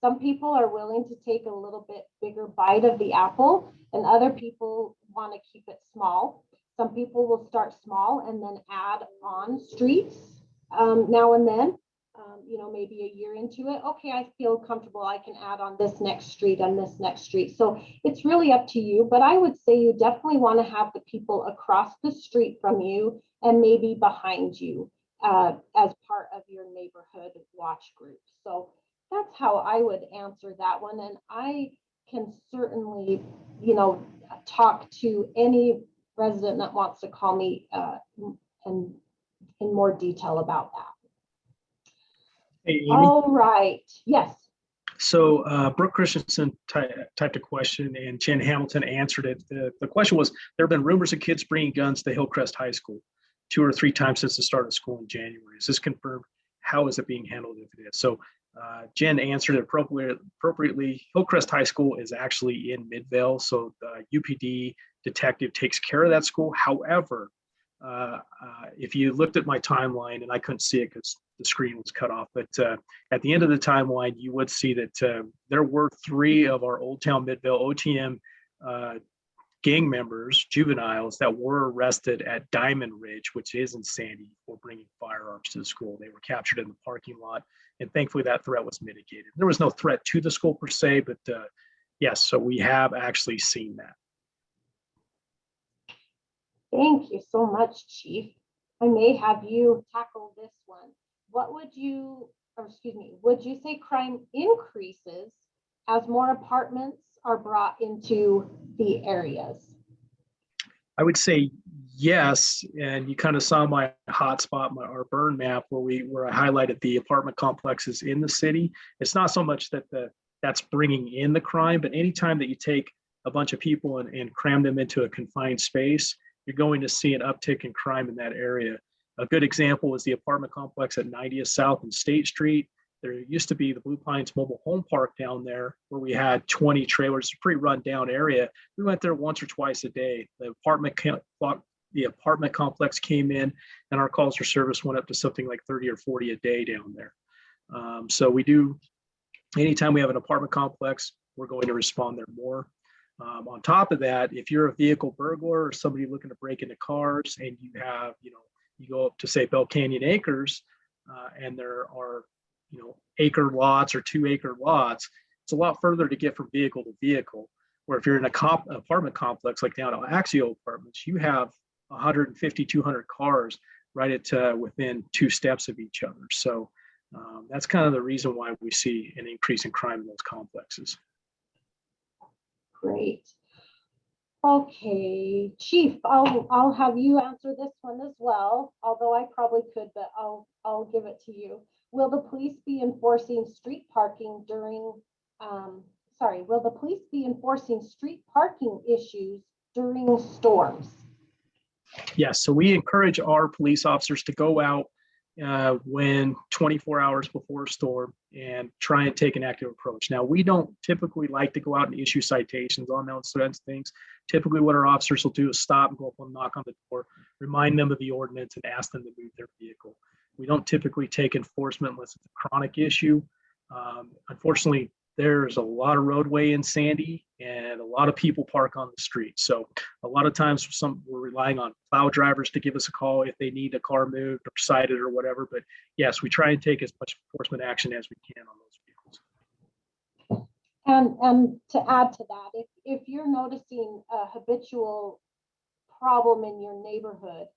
Some people are willing to take a little bit bigger bite of the apple, and other people want to keep it small. Some people will start small and then add on streets now and then. Maybe a year into it, okay, I feel comfortable, I can add on this next street and this next street. So it's really up to you, but I would say you definitely want to have the people across the street from you and maybe behind you as part of your neighborhood watch group. So that's how I would answer that one. And I can certainly, talk to any resident that wants to call me and in more detail about that. Hey, Amy. All right. Yes. So Brooke Christensen typed a question and Jen Hamilton answered it. The question was, there have been rumors of kids bringing guns to Hillcrest High School 2 or 3 times since the start of school in January. Is this confirmed? How is it being handled if it is? So Jen answered it appropriately. Hillcrest High School is actually in Midvale, so the UPD detective takes care of that school. However, if you looked at my timeline, and I couldn't see it because the screen was cut off, but at the end of the timeline, you would see that there were 3 of our Old Town Midvale OTM gang members, juveniles, that were arrested at Diamond Ridge, which is in Sandy, for bringing firearms to the school. They were captured in the parking lot, and thankfully that threat was mitigated. There was no threat to the school per se, but yes, so we have actually seen that. Thank you so much, Chief. I may have you tackle this one. Would you say crime increases as more apartments are brought into the areas? I would say yes, and you kind of saw my hotspot, our burn map, where I highlighted the apartment complexes in the city. It's not so much that that's bringing in the crime, but anytime that you take a bunch of people and cram them into a confined space, you're going to see an uptick in crime in that area. A good example is the apartment complex at 90th South and State Street. There used to be the Blue Pines Mobile Home Park down there where we had 20 trailers. It's a pretty run down area. We went there once or twice a day. The apartment complex came in and our calls for service went up to something like 30 or 40 a day down there. So we do, anytime we have an apartment complex, we're going to respond there more. On top of that, if you're a vehicle burglar or somebody looking to break into cars and you have, you go up to say Bell Canyon Acres and there are, acre lots or 2-acre lots, it's a lot further to get from vehicle to vehicle. Where if you're in a apartment complex like down at Axio Apartments, you have 150, 200 cars right at within 2 steps of each other. So that's kind of the reason why we see an increase in crime in those complexes. Great. Okay, Chief, I'll have you answer this one as well, although I probably could, but I'll give it to you. Will the police be enforcing street parking will the police be enforcing street parking issues during storms? Yes, so we encourage our police officers to go out when 24 hours before a storm and try and take an active approach. Now, we don't typically like to go out and issue citations on those things. Typically, what our officers will do is stop and go up and knock on the door, remind them of the ordinance, and ask them to move their vehicle. We don't typically take enforcement unless it's a chronic issue. Unfortunately, there's a lot of roadway in Sandy and a lot of people park on the street. So a lot of times we're relying on plow drivers to give us a call if they need a car moved or cited or whatever. But yes, we try and take as much enforcement action as we can on those vehicles. And to add to that, if you're noticing a habitual problem in your neighborhood,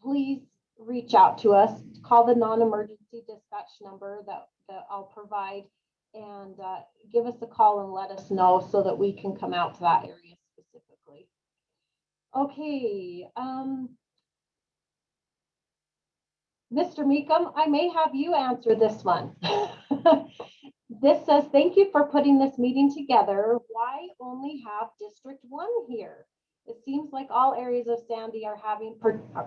please reach out to us, call the non-emergency dispatch number that I'll provide, and give us a call and let us know so that we can come out to that area specifically. Okay, Mr. Meekum, I may have you answer this one. This says, thank you for putting this meeting together. Why only have District 1 here? It seems like all areas of Sandy are having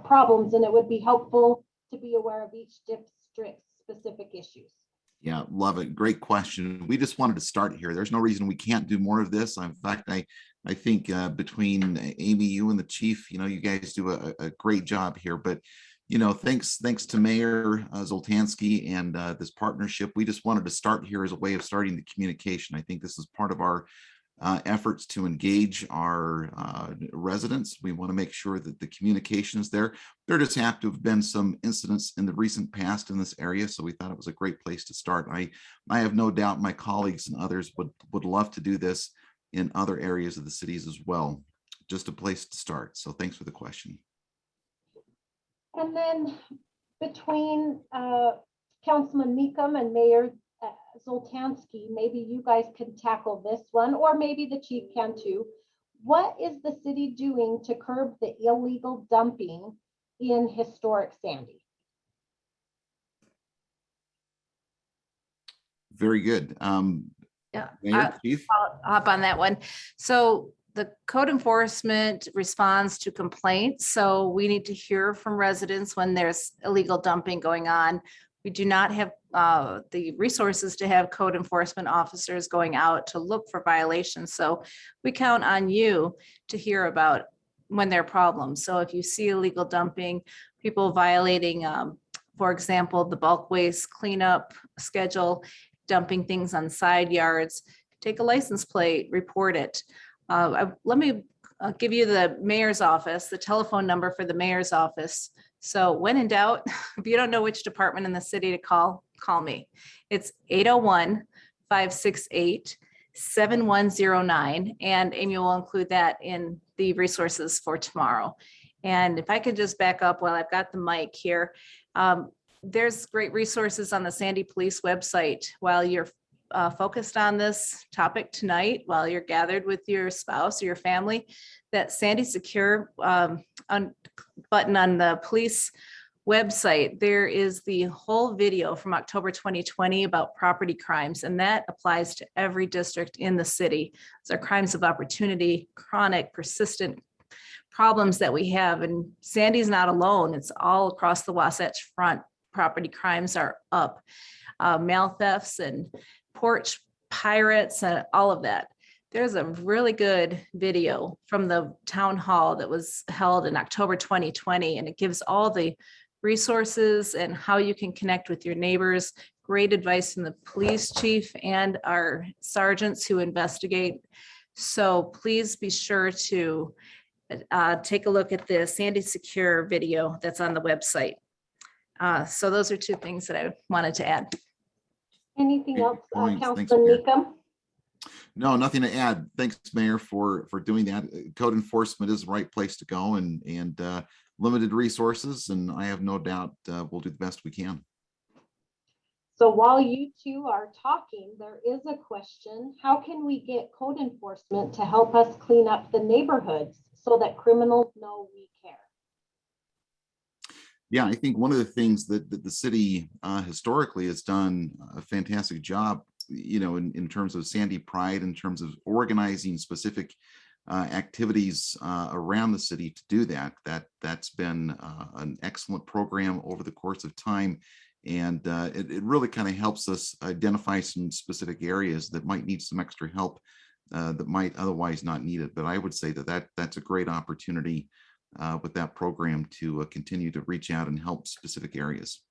problems, and it would be helpful to be aware of each district's specific issues. Yeah, love it. Great question. We just wanted to start here. There's no reason we can't do more of this. In fact, I think between Amy, you and the chief, you guys do a great job here. But thanks to Mayor Zoltansky and this partnership. We just wanted to start here as a way of starting the communication. I think this is part of our efforts to engage our residents. We want to make sure that the communication is there. There just have to have been some incidents in the recent past in this area, so we thought it was a great place to start. I have no doubt my colleagues and others would love to do this in other areas of the cities as well. Just a place to start. So thanks for the question. And then between Councilman Meekum and Mayor Zoltansky, maybe you guys can tackle this one, or maybe the chief can too. What is the city doing to curb the illegal dumping in historic Sandy? Very good. Yeah, Mayor, Chief? I'll hop on that one. So the code enforcement responds to complaints. So we need to hear from residents when there's illegal dumping going on. We do not have the resources to have code enforcement officers going out to look for violations. So we count on you to hear about when there are problems. So if you see illegal dumping, people violating, for example, the bulk waste cleanup schedule, dumping things on side yards, take a license plate, report it. Let me give you the mayor's office, the telephone number for the mayor's office. So when in doubt, if you don't know which department in the city to call me. It's 801-568-7109. And Amy will include that in the resources for tomorrow. And if I could just back up while I've got the mic here, there's great resources on the Sandy Police website while you're focused on this topic tonight, while you're gathered with your spouse or your family. That Sandy Secure button on the police website, there is the whole video from October 2020 about property crimes, and that applies to every district in the city. Those are crimes of opportunity, chronic, persistent problems that we have, and Sandy's not alone. It's all across the Wasatch Front. Property crimes are up, mail thefts and porch pirates and all of that. There's a really good video from the town hall that was held in October 2020, and it gives all the resources and how you can connect with your neighbors. Great advice from the police chief and our sergeants who investigate So please be sure to take a look at the Sandy Secure video that's on the website. So those are two things that I wanted to add. Anything else, Thanks, Councilman Mayor. Meekum? No, nothing to add. Thanks, Mayor, for doing that. Code enforcement is the right place to go, and limited resources, and I have no doubt we'll do the best we can. So while you two are talking, there is a question. How can we get code enforcement to help us clean up the neighborhoods so that criminals know we care? Yeah, I think one of the things that the city historically has done a fantastic job, in terms of Sandy Pride, in terms of organizing specific activities around the city to do that. That's been an excellent program over the course of time. And it really kind of helps us identify some specific areas that might need some extra help that might otherwise not need it. But I would say that's a great opportunity with that program to continue to reach out and help specific areas.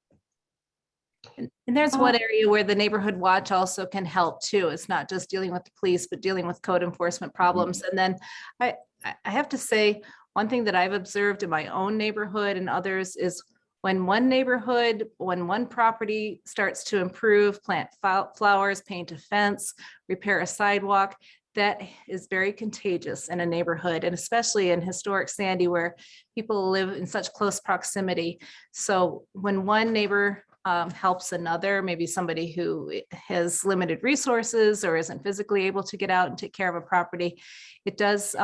And there's one area where the neighborhood watch also can help too. It's not just dealing with the police, but dealing with code enforcement problems. And then I have to say, one thing that I've observed in my own neighborhood and others is when one property starts to improve, plant flowers, paint a fence, repair a sidewalk, that is very contagious in a neighborhood, and especially in historic Sandy where people live in such close proximity. So when one neighbor helps another, maybe somebody who has limited resources or isn't physically able to get out and take care of a property, it does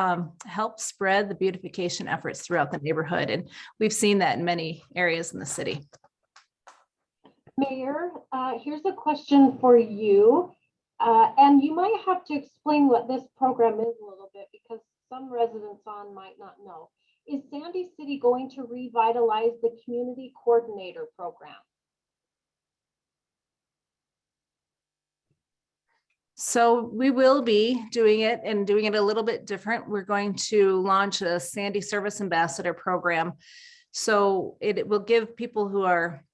help spread the beautification efforts throughout the neighborhood. And we've seen that in many areas in the city. Mayor, here's a question for you. And you might have to explain what this program is a little bit because some residents on might not know. Is Sandy City going to revitalize the community coordinator program? So we will be doing it and doing it a little bit different. We're going to launch a Sandy Service Ambassador program. So it will give people who are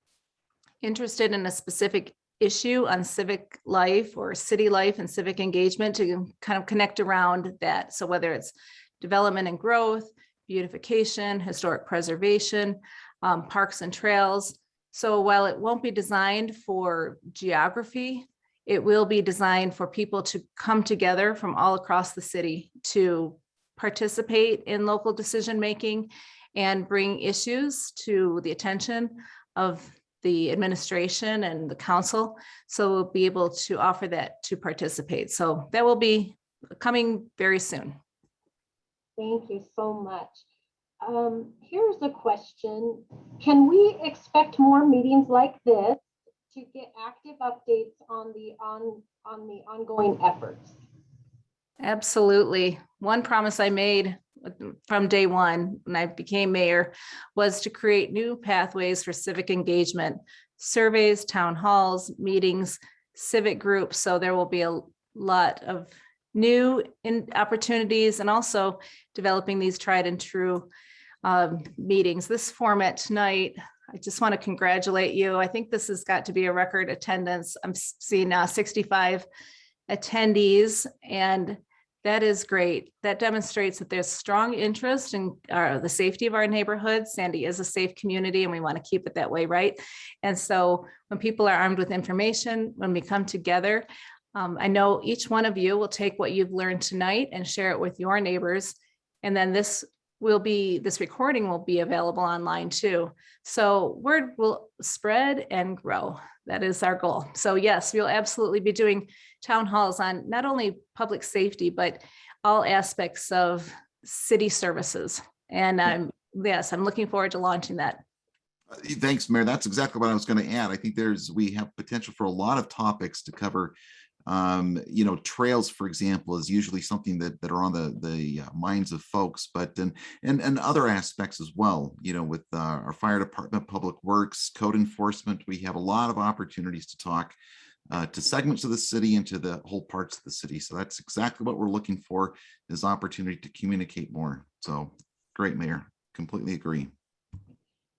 interested in a specific issue on civic life or city life and civic engagement to kind of connect around that. So whether it's development and growth, beautification, historic preservation, parks and trails. So while it won't be designed for geography, it will be designed for people to come together from all across the city to participate in local decision-making and bring issues to the attention of the administration and the council. So we'll be able to offer that to participate. So that will be coming very soon. Thank you so much. Here's a question. Can we expect more meetings like this to get active updates on the ongoing efforts? Absolutely. One promise I made from day one when I became mayor was to create new pathways for civic engagement, surveys, town halls, meetings, civic groups. So there will be a lot of new opportunities and also developing these tried and true meetings. This format tonight, I just want to congratulate you. I think this has got to be a record attendance. I'm seeing 65 attendees, and that is great. That demonstrates that there's strong interest in the safety of our neighborhood. Sandy is a safe community and we want to keep it that way, right? And so when people are armed with information, when we come together, I know each one of you will take what you've learned tonight and share it with your neighbors. And then this recording will be available online too. So word will spread and grow. That is our goal. So yes, we'll absolutely be doing town halls on not only public safety, but all aspects of city services. And I'm looking forward to launching that. Thanks, Mayor. That's exactly what I was going to add. I think we have potential for a lot of topics to cover. Trails, for example, is usually something that are on the minds of folks, but and other aspects as well, with our fire department, public works, code enforcement. We have a lot of opportunities to talk to segments of the city and to the whole parts of the city. So that's exactly what we're looking for, is opportunity to communicate more. So great, Mayor. Completely agree.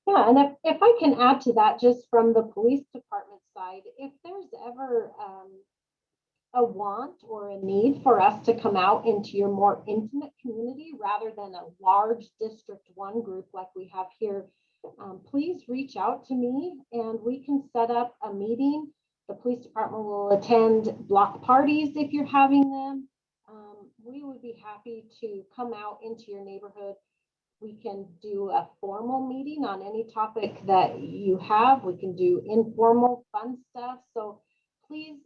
Yeah, and if I can add to that, just from the police department side, if there's ever a want or a need for us to come out into your more intimate community rather than a large District 1 group like we have here, please reach out to me and we can set up a meeting. The police department will attend block parties if you're having them. We would be happy to come out into your neighborhood. We can do a formal meeting on any topic that you have. We can do informal fun stuff. So please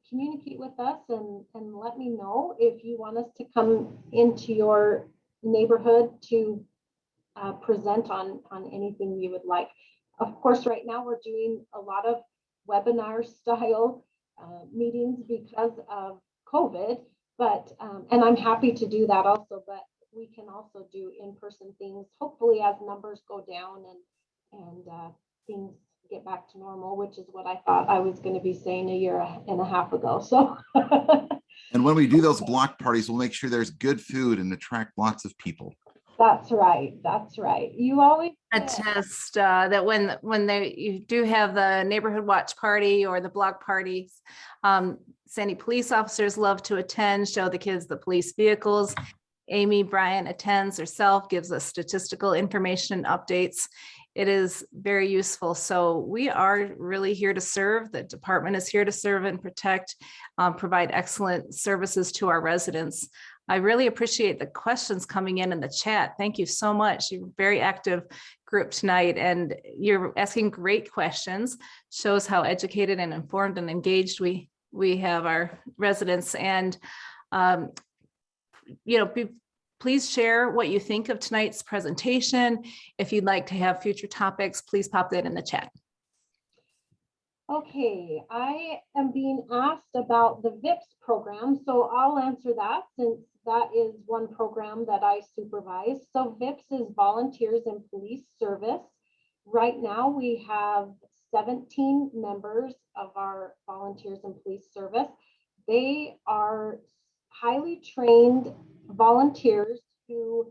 communicate with us and let me know if you want us to come into your neighborhood to present on anything you would like. Of course, right now we're doing a lot of webinar style meetings because of COVID, but and I'm happy to do that also, but we can also do in-person things, hopefully as numbers go down and things get back to normal, which is what I thought I was going to be saying a year and a half ago. So And when we do those block parties, we'll make sure there's good food and attract lots of people. that's right. That's right. You always Attest that when you do have the neighborhood watch party or the block parties, Sandy police officers love to attend, show the kids the police vehicles. Amy Bryant attends herself, gives us statistical information updates. It is very useful. So we are really here to serve. The department is here to serve and protect, provide excellent services to our residents. I really appreciate the questions coming in the chat. Thank you so much. You're a very active group tonight and you're asking great questions. Shows how educated and informed and engaged we have our residents. And please share what you think of tonight's presentation. If you'd like to have future topics, please pop that in the chat. Okay, I am being asked about the VIPS program, so I'll answer that since that is one program that I supervise. So VIPS is Volunteers in Police Service. Right now we have 17 members of our Volunteers in Police Service. They are highly trained volunteers who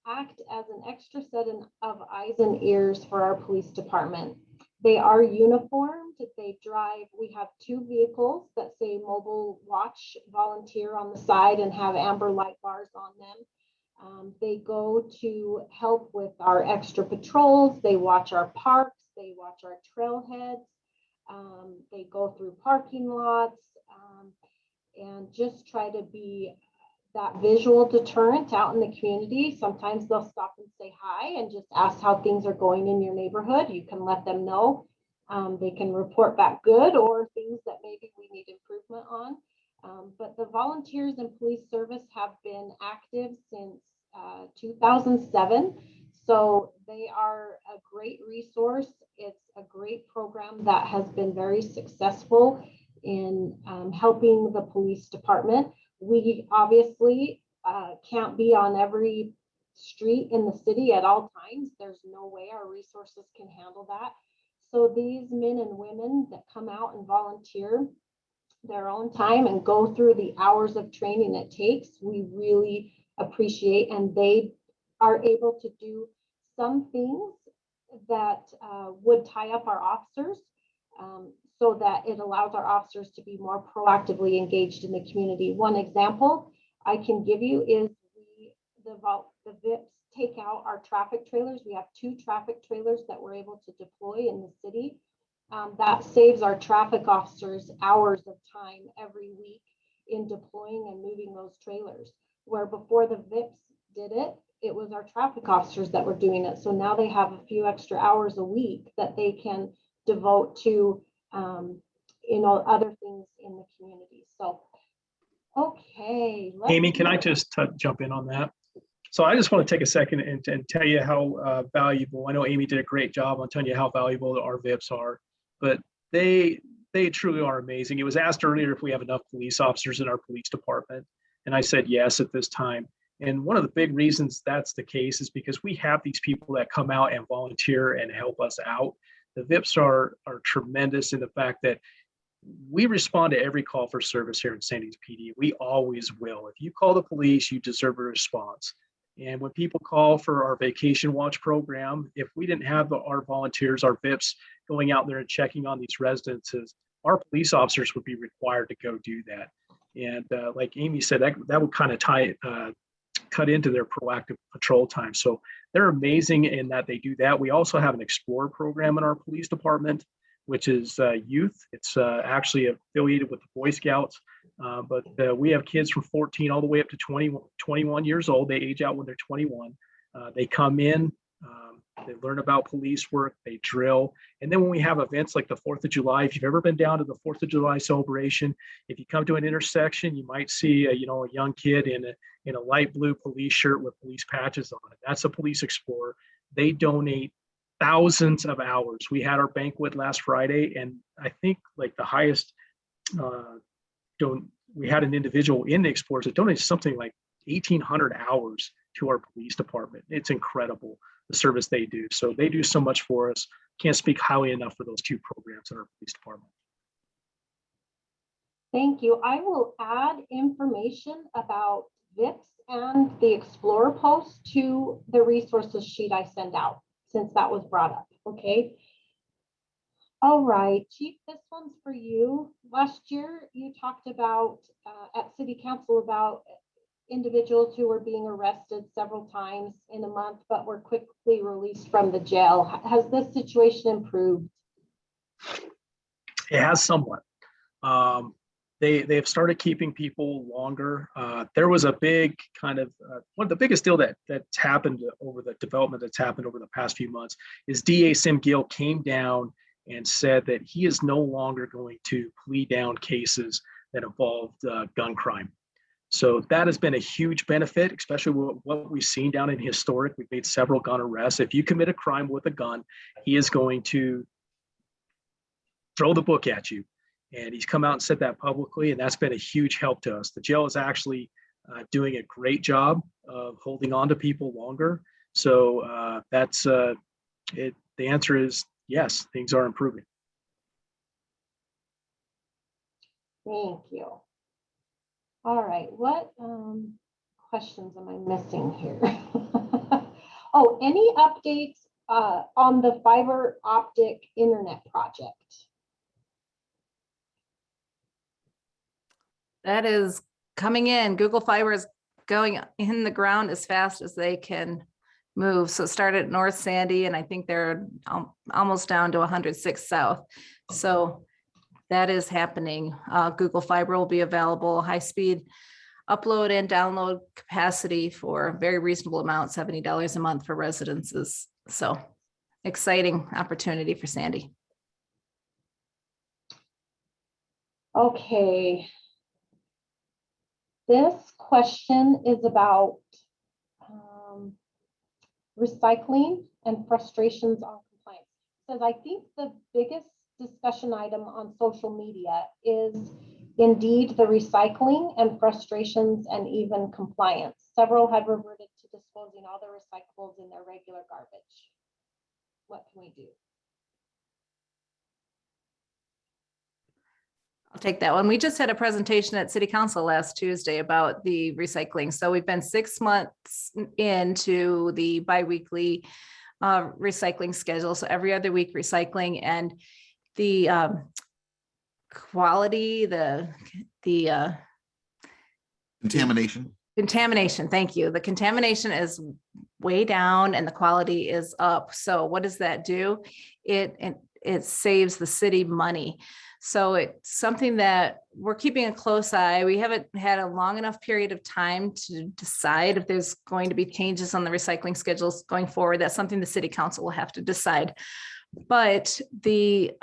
act as an extra set of eyes and ears for our police department. They are uniformed, they drive, we have 2 vehicles that say mobile watch volunteer on the side and have amber light bars on them. They go to help with our extra patrols, they watch our parks, they watch our trailheads, they go through parking lots and just try to be that visual deterrent out in the community. Sometimes they'll stop and say hi and just ask how things are going in your neighborhood. You can let them know. They can report back good or things that maybe we need improvement on. But the Volunteers in Police Service have been active since 2007. So they are a great resource. It's a great program that has been very successful in helping the police department. We obviously can't be on every street in the city at all times. There's no way our resources can handle that. So these men and women that come out and volunteer their own time and go through the hours of training it takes, we really appreciate, and they are able to do some things that would tie up our officers so that it allows our officers to be more proactively engaged in the community. One example I can give you is the VIPs take out our traffic trailers. We have 2 traffic trailers that we're able to deploy in the city. That saves our traffic officers hours of time every week in deploying and moving those trailers. Where before the VIPs did it, it was our traffic officers that were doing it. So now they have a few extra hours a week that they can devote to other things in the community. So, okay. Amy, can I just jump in on that? So I just want to take a second and tell you how valuable, I know Amy did a great job on telling you how valuable our VIPs are, but they truly are amazing. It was asked earlier if we have enough police officers in our police department, and I said yes at this time. And one of the big reasons that's the case is because we have these people that come out and volunteer and help us out. The VIPs are tremendous in the fact that we respond to every call for service here in Sandy's PD. We always will. If you call the police, you deserve a response. And when people call for our vacation watch program, if we didn't have our volunteers, our VIPs going out there and checking on these residences, our police officers would be required to go do that. And like Amy said, that would kind of cut into their proactive patrol time. So they're amazing in that they do that. We also have an Explorer program in our police department, which is youth. It's actually affiliated with the Boy Scouts, but we have kids from 14 all the way up to 21 years old. They age out when they're 21. They come in, they learn about police work, they drill. And then when we have events like the 4th of July, if you've ever been down to the 4th of July celebration, if you come to an intersection, you might see a young kid in a light blue police shirt with police patches on it. That's a police explorer. They donate thousands of hours. We had our banquet last Friday, and I think like the highest, we had an individual in the Explorers that donated something like 1,800 hours to our police department. It's incredible the service they do. So they do so much for us. Can't speak highly enough for those two programs in our police department. Thank you. I will add information about VIPs and the Explorer post to the resources sheet I send out, since that was brought up. Okay. All right, Chief, this one's for you. Last year, you talked about at City Council about individuals who were being arrested several times in a month, but were quickly released from the jail. Has this situation improved? It has somewhat. They've started keeping people longer. There was a big kind of one of the biggest deal that's happened over the development that's happened over the past few months is DA Sim Gill came down and said that he is no longer going to plea down cases that involved gun crime. So that has been a huge benefit, especially what we've seen down in Historic. We've made several gun arrests. If you commit a crime with a gun, he is going to throw the book at you. And he's come out and said that publicly, and that's been a huge help to us. The jail is actually doing a great job of holding on to people longer. So that's it. The answer is yes, things are improving. Thank you. All right, what questions am I missing here? Oh, any updates on the fiber optic internet project? That is coming in. Google Fiber is going in the ground as fast as they can move. So it started at North Sandy, and I think they're almost down to 106 South. So that is happening. Google Fiber will be available, high speed upload and download capacity for a very reasonable amount, $70 a month for residences. So exciting opportunity for Sandy. Okay. This question is about recycling and frustrations on compliance. It says, I think the biggest discussion item on social media is indeed the recycling and frustrations and even compliance. Several have reverted to disposing all their recyclables in their regular garbage. What can we do? I'll take that one. We just had a presentation at City Council last Tuesday about the recycling. So we've been 6 months into the biweekly recycling schedule. So every other week recycling, and the quality, the contamination. Thank you. The contamination is way down and the quality is up. So what does that do? It saves the city money. So it's something that we're keeping a close eye. We haven't had a long enough period of time to decide if there's going to be changes on the recycling schedules going forward. That's something the city council will have to decide. But the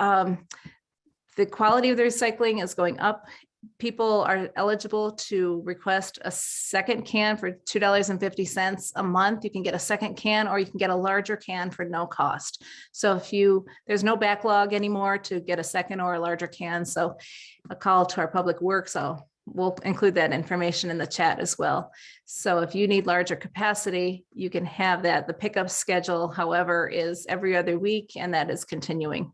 quality of the recycling is going up. People are eligible to request a second can for $2.50 a month. You can get a second can, or you can get a larger can for no cost. So there's no backlog anymore to get a second or a larger can. So a call to our public works, we'll include that information in the chat as well. So if you need larger capacity, you can have that. The pickup schedule, however, is every other week, and that is continuing.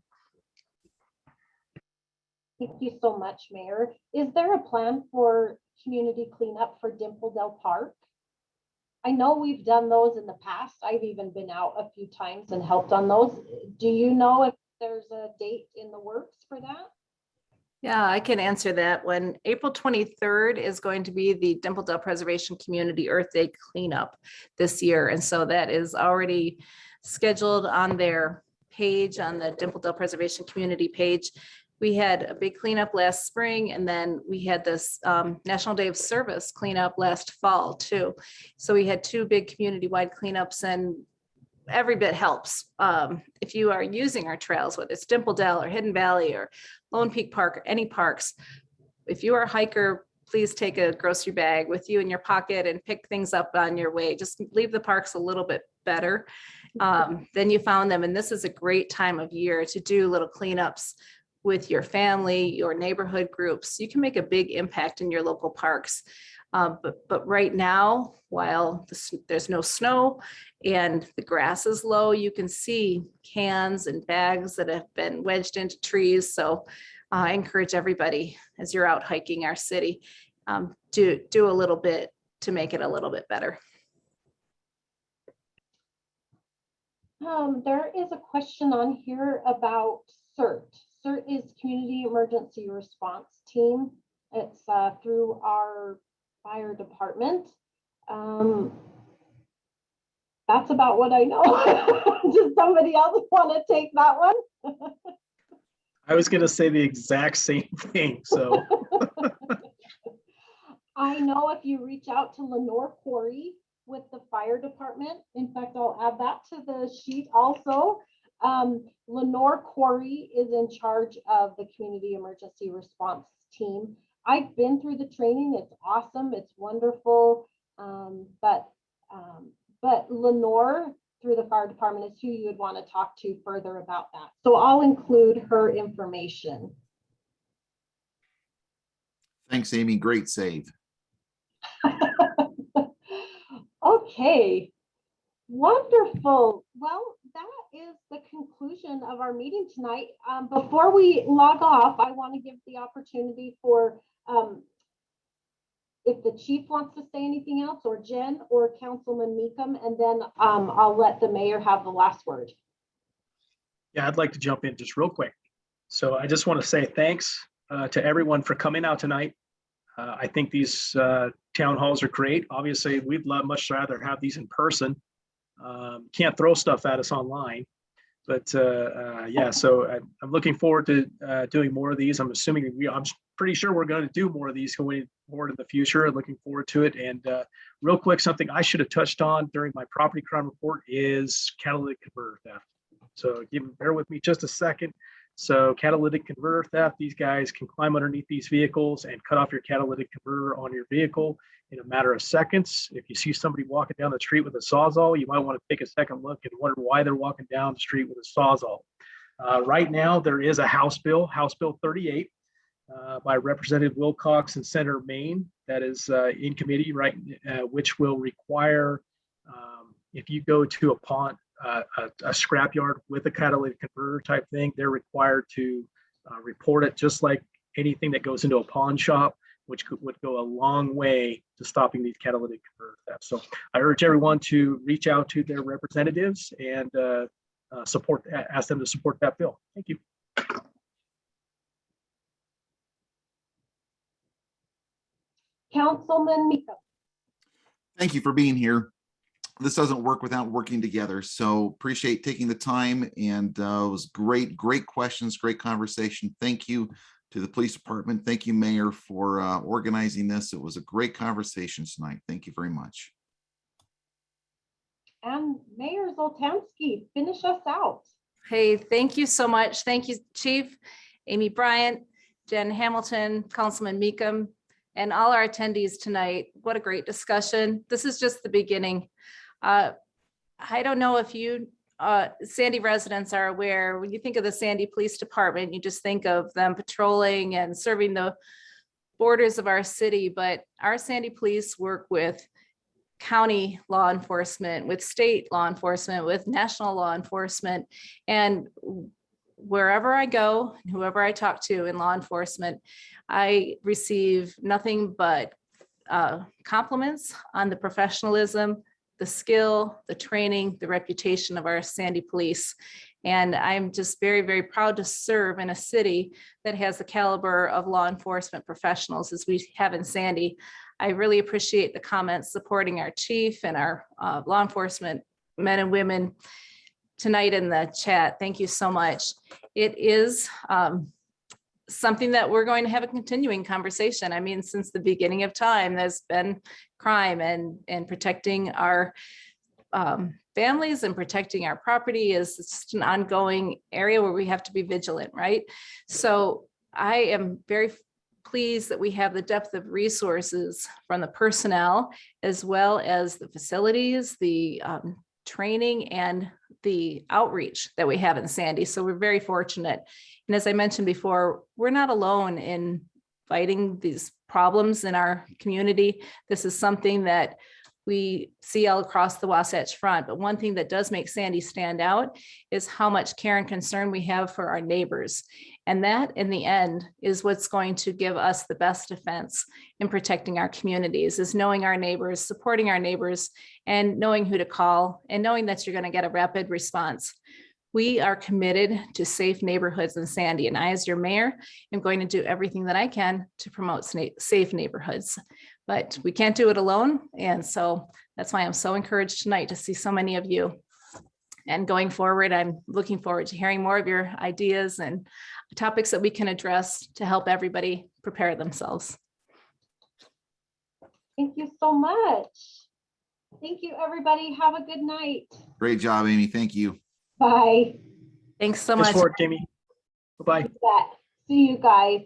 Thank you so much, Mayor. Is there a plan for community cleanup for Dimpledale Park? I know we've done those in the past. I've even been out a few times and helped on those. Do you know if there's a date in the works for that? Yeah, I can answer that one. April 23rd is going to be the Dimpledale Preservation Community Earth Day cleanup this year. And so that is already scheduled on their page, on the Dimpledale Preservation Community page. We had a big cleanup last spring, and then we had this National Day of Service cleanup last fall too. So we had two big community-wide cleanups, and every bit helps. If you are using our trails, whether it's Dimpledale or Hidden Valley or Lone Peak Park or any parks, if you are a hiker, please take a grocery bag with you in your pocket and pick things up on your way. Just leave the parks a little bit better than you found them. And this is a great time of year to do little cleanups with your family, your neighborhood groups. You can make a big impact in your local parks. But right now, while there's no snow and the grass is low, you can see cans and bags that have been wedged into trees. So I encourage everybody, as you're out hiking our city, do a little bit to make it a little bit better. There is a question on here about CERT. CERT is Community Emergency Response Team. It's through our fire department. That's about what I know. Does somebody else want to take that one? I was going to say the exact same thing. So I know if you reach out to Lenore Quarry with the fire department, in fact, I'll add that to the sheet also. Lenore Quarry is in charge of the Community Emergency Response Team. I've been through the training. It's awesome. It's wonderful. But Lenore through the fire department is who you would want to talk to further about that. So I'll include her information. Thanks, Amy. Great save. Okay, wonderful. Well, that is the conclusion of our meeting tonight. Before we log off, I want to give the opportunity for if the chief wants to say anything else, or Jen or Councilman Meekum, and then I'll let the mayor have the last word. yeah, I'd like to jump in just real quick. So I just want to say thanks to everyone for coming out tonight. I think these town halls are great. Obviously, we'd much rather have these in person. Can't throw stuff at us online. But yeah, so I'm looking forward to doing more of these. I'm pretty sure we're going to do more of these going forward in the future. Looking forward to it. And real quick, something I should have touched on during my property crime report is catalytic converter theft. So bear with me just a second. So catalytic converter theft, these guys can climb underneath these vehicles and cut off your catalytic converter on your vehicle in a matter of seconds. If you see somebody walking down the street with a Sawzall, you might want to take a second look and wonder why they're walking down the street with a Sawzall. Right now, there is a House Bill 38 by Representative Wilcox and Senator Maine that is in committee, right, which will require if you go to a pawn, a scrapyard with a catalytic converter type thing, they're required to report it just like anything that goes into a pawn shop, which would go a long way to stopping these catalytic converter thefts. So I urge everyone to reach out to their representatives and ask them to support that bill. Thank you. Councilman Meekum. Thank you for being here. This doesn't work without working together. So appreciate taking the time, and it was great questions, great conversation. Thank you to the police department. Thank you, Mayor, for organizing this. It was a great conversation tonight. Thank you very much. And Mayor Zoltansky, finish us out. Hey, thank you so much. Thank you, Chief, Amy Bryant, Jen Hamilton, Councilman Meekum, and all our attendees tonight. What a great discussion. This is just the beginning. I don't know if you Sandy residents are aware, when you think of the Sandy Police Department, you just think of them patrolling and serving the borders of our city, but our Sandy Police work with county law enforcement, with state law enforcement, with national law enforcement, and wherever I go, whoever I talk to in law enforcement, I receive nothing but compliments on the professionalism, the skill, the training, the reputation of our Sandy police. And I'm just very, very proud to serve in a city that has the caliber of law enforcement professionals as we have in Sandy. I really appreciate the comments supporting our chief and our law enforcement men and women tonight in the chat. Thank you so much. It is something that we're going to have a continuing conversation. I mean, since the beginning of time, there's been crime, and protecting our families and protecting our property is just an ongoing area where we have to be vigilant, right? So I am very pleased that we have the depth of resources from the personnel, as well as the facilities, the training, and the outreach that we have in Sandy. So we're very fortunate. And as I mentioned before, we're not alone in fighting these problems in our community. This is something that we see all across the Wasatch Front. But one thing that does make Sandy stand out is how much care and concern we have for our neighbors. And that, in the end, is what's going to give us the best defense in protecting our communities, is knowing our neighbors, supporting our neighbors, and knowing who to call, and knowing that you're going to get a rapid response. We are committed to safe neighborhoods in Sandy, and I, as your mayor, am going to do everything that I can to promote safe neighborhoods. But we can't do it alone. And so that's why I'm so encouraged tonight to see so many of you. And going forward, I'm looking forward to hearing more of your ideas and topics that we can address to help everybody prepare themselves. Thank you so much. Thank you, everybody. Have a good night. Great job, Amy. Thank you. Bye. Thanks so Thanks much. for it, Jamie. Bye-bye. See you guys.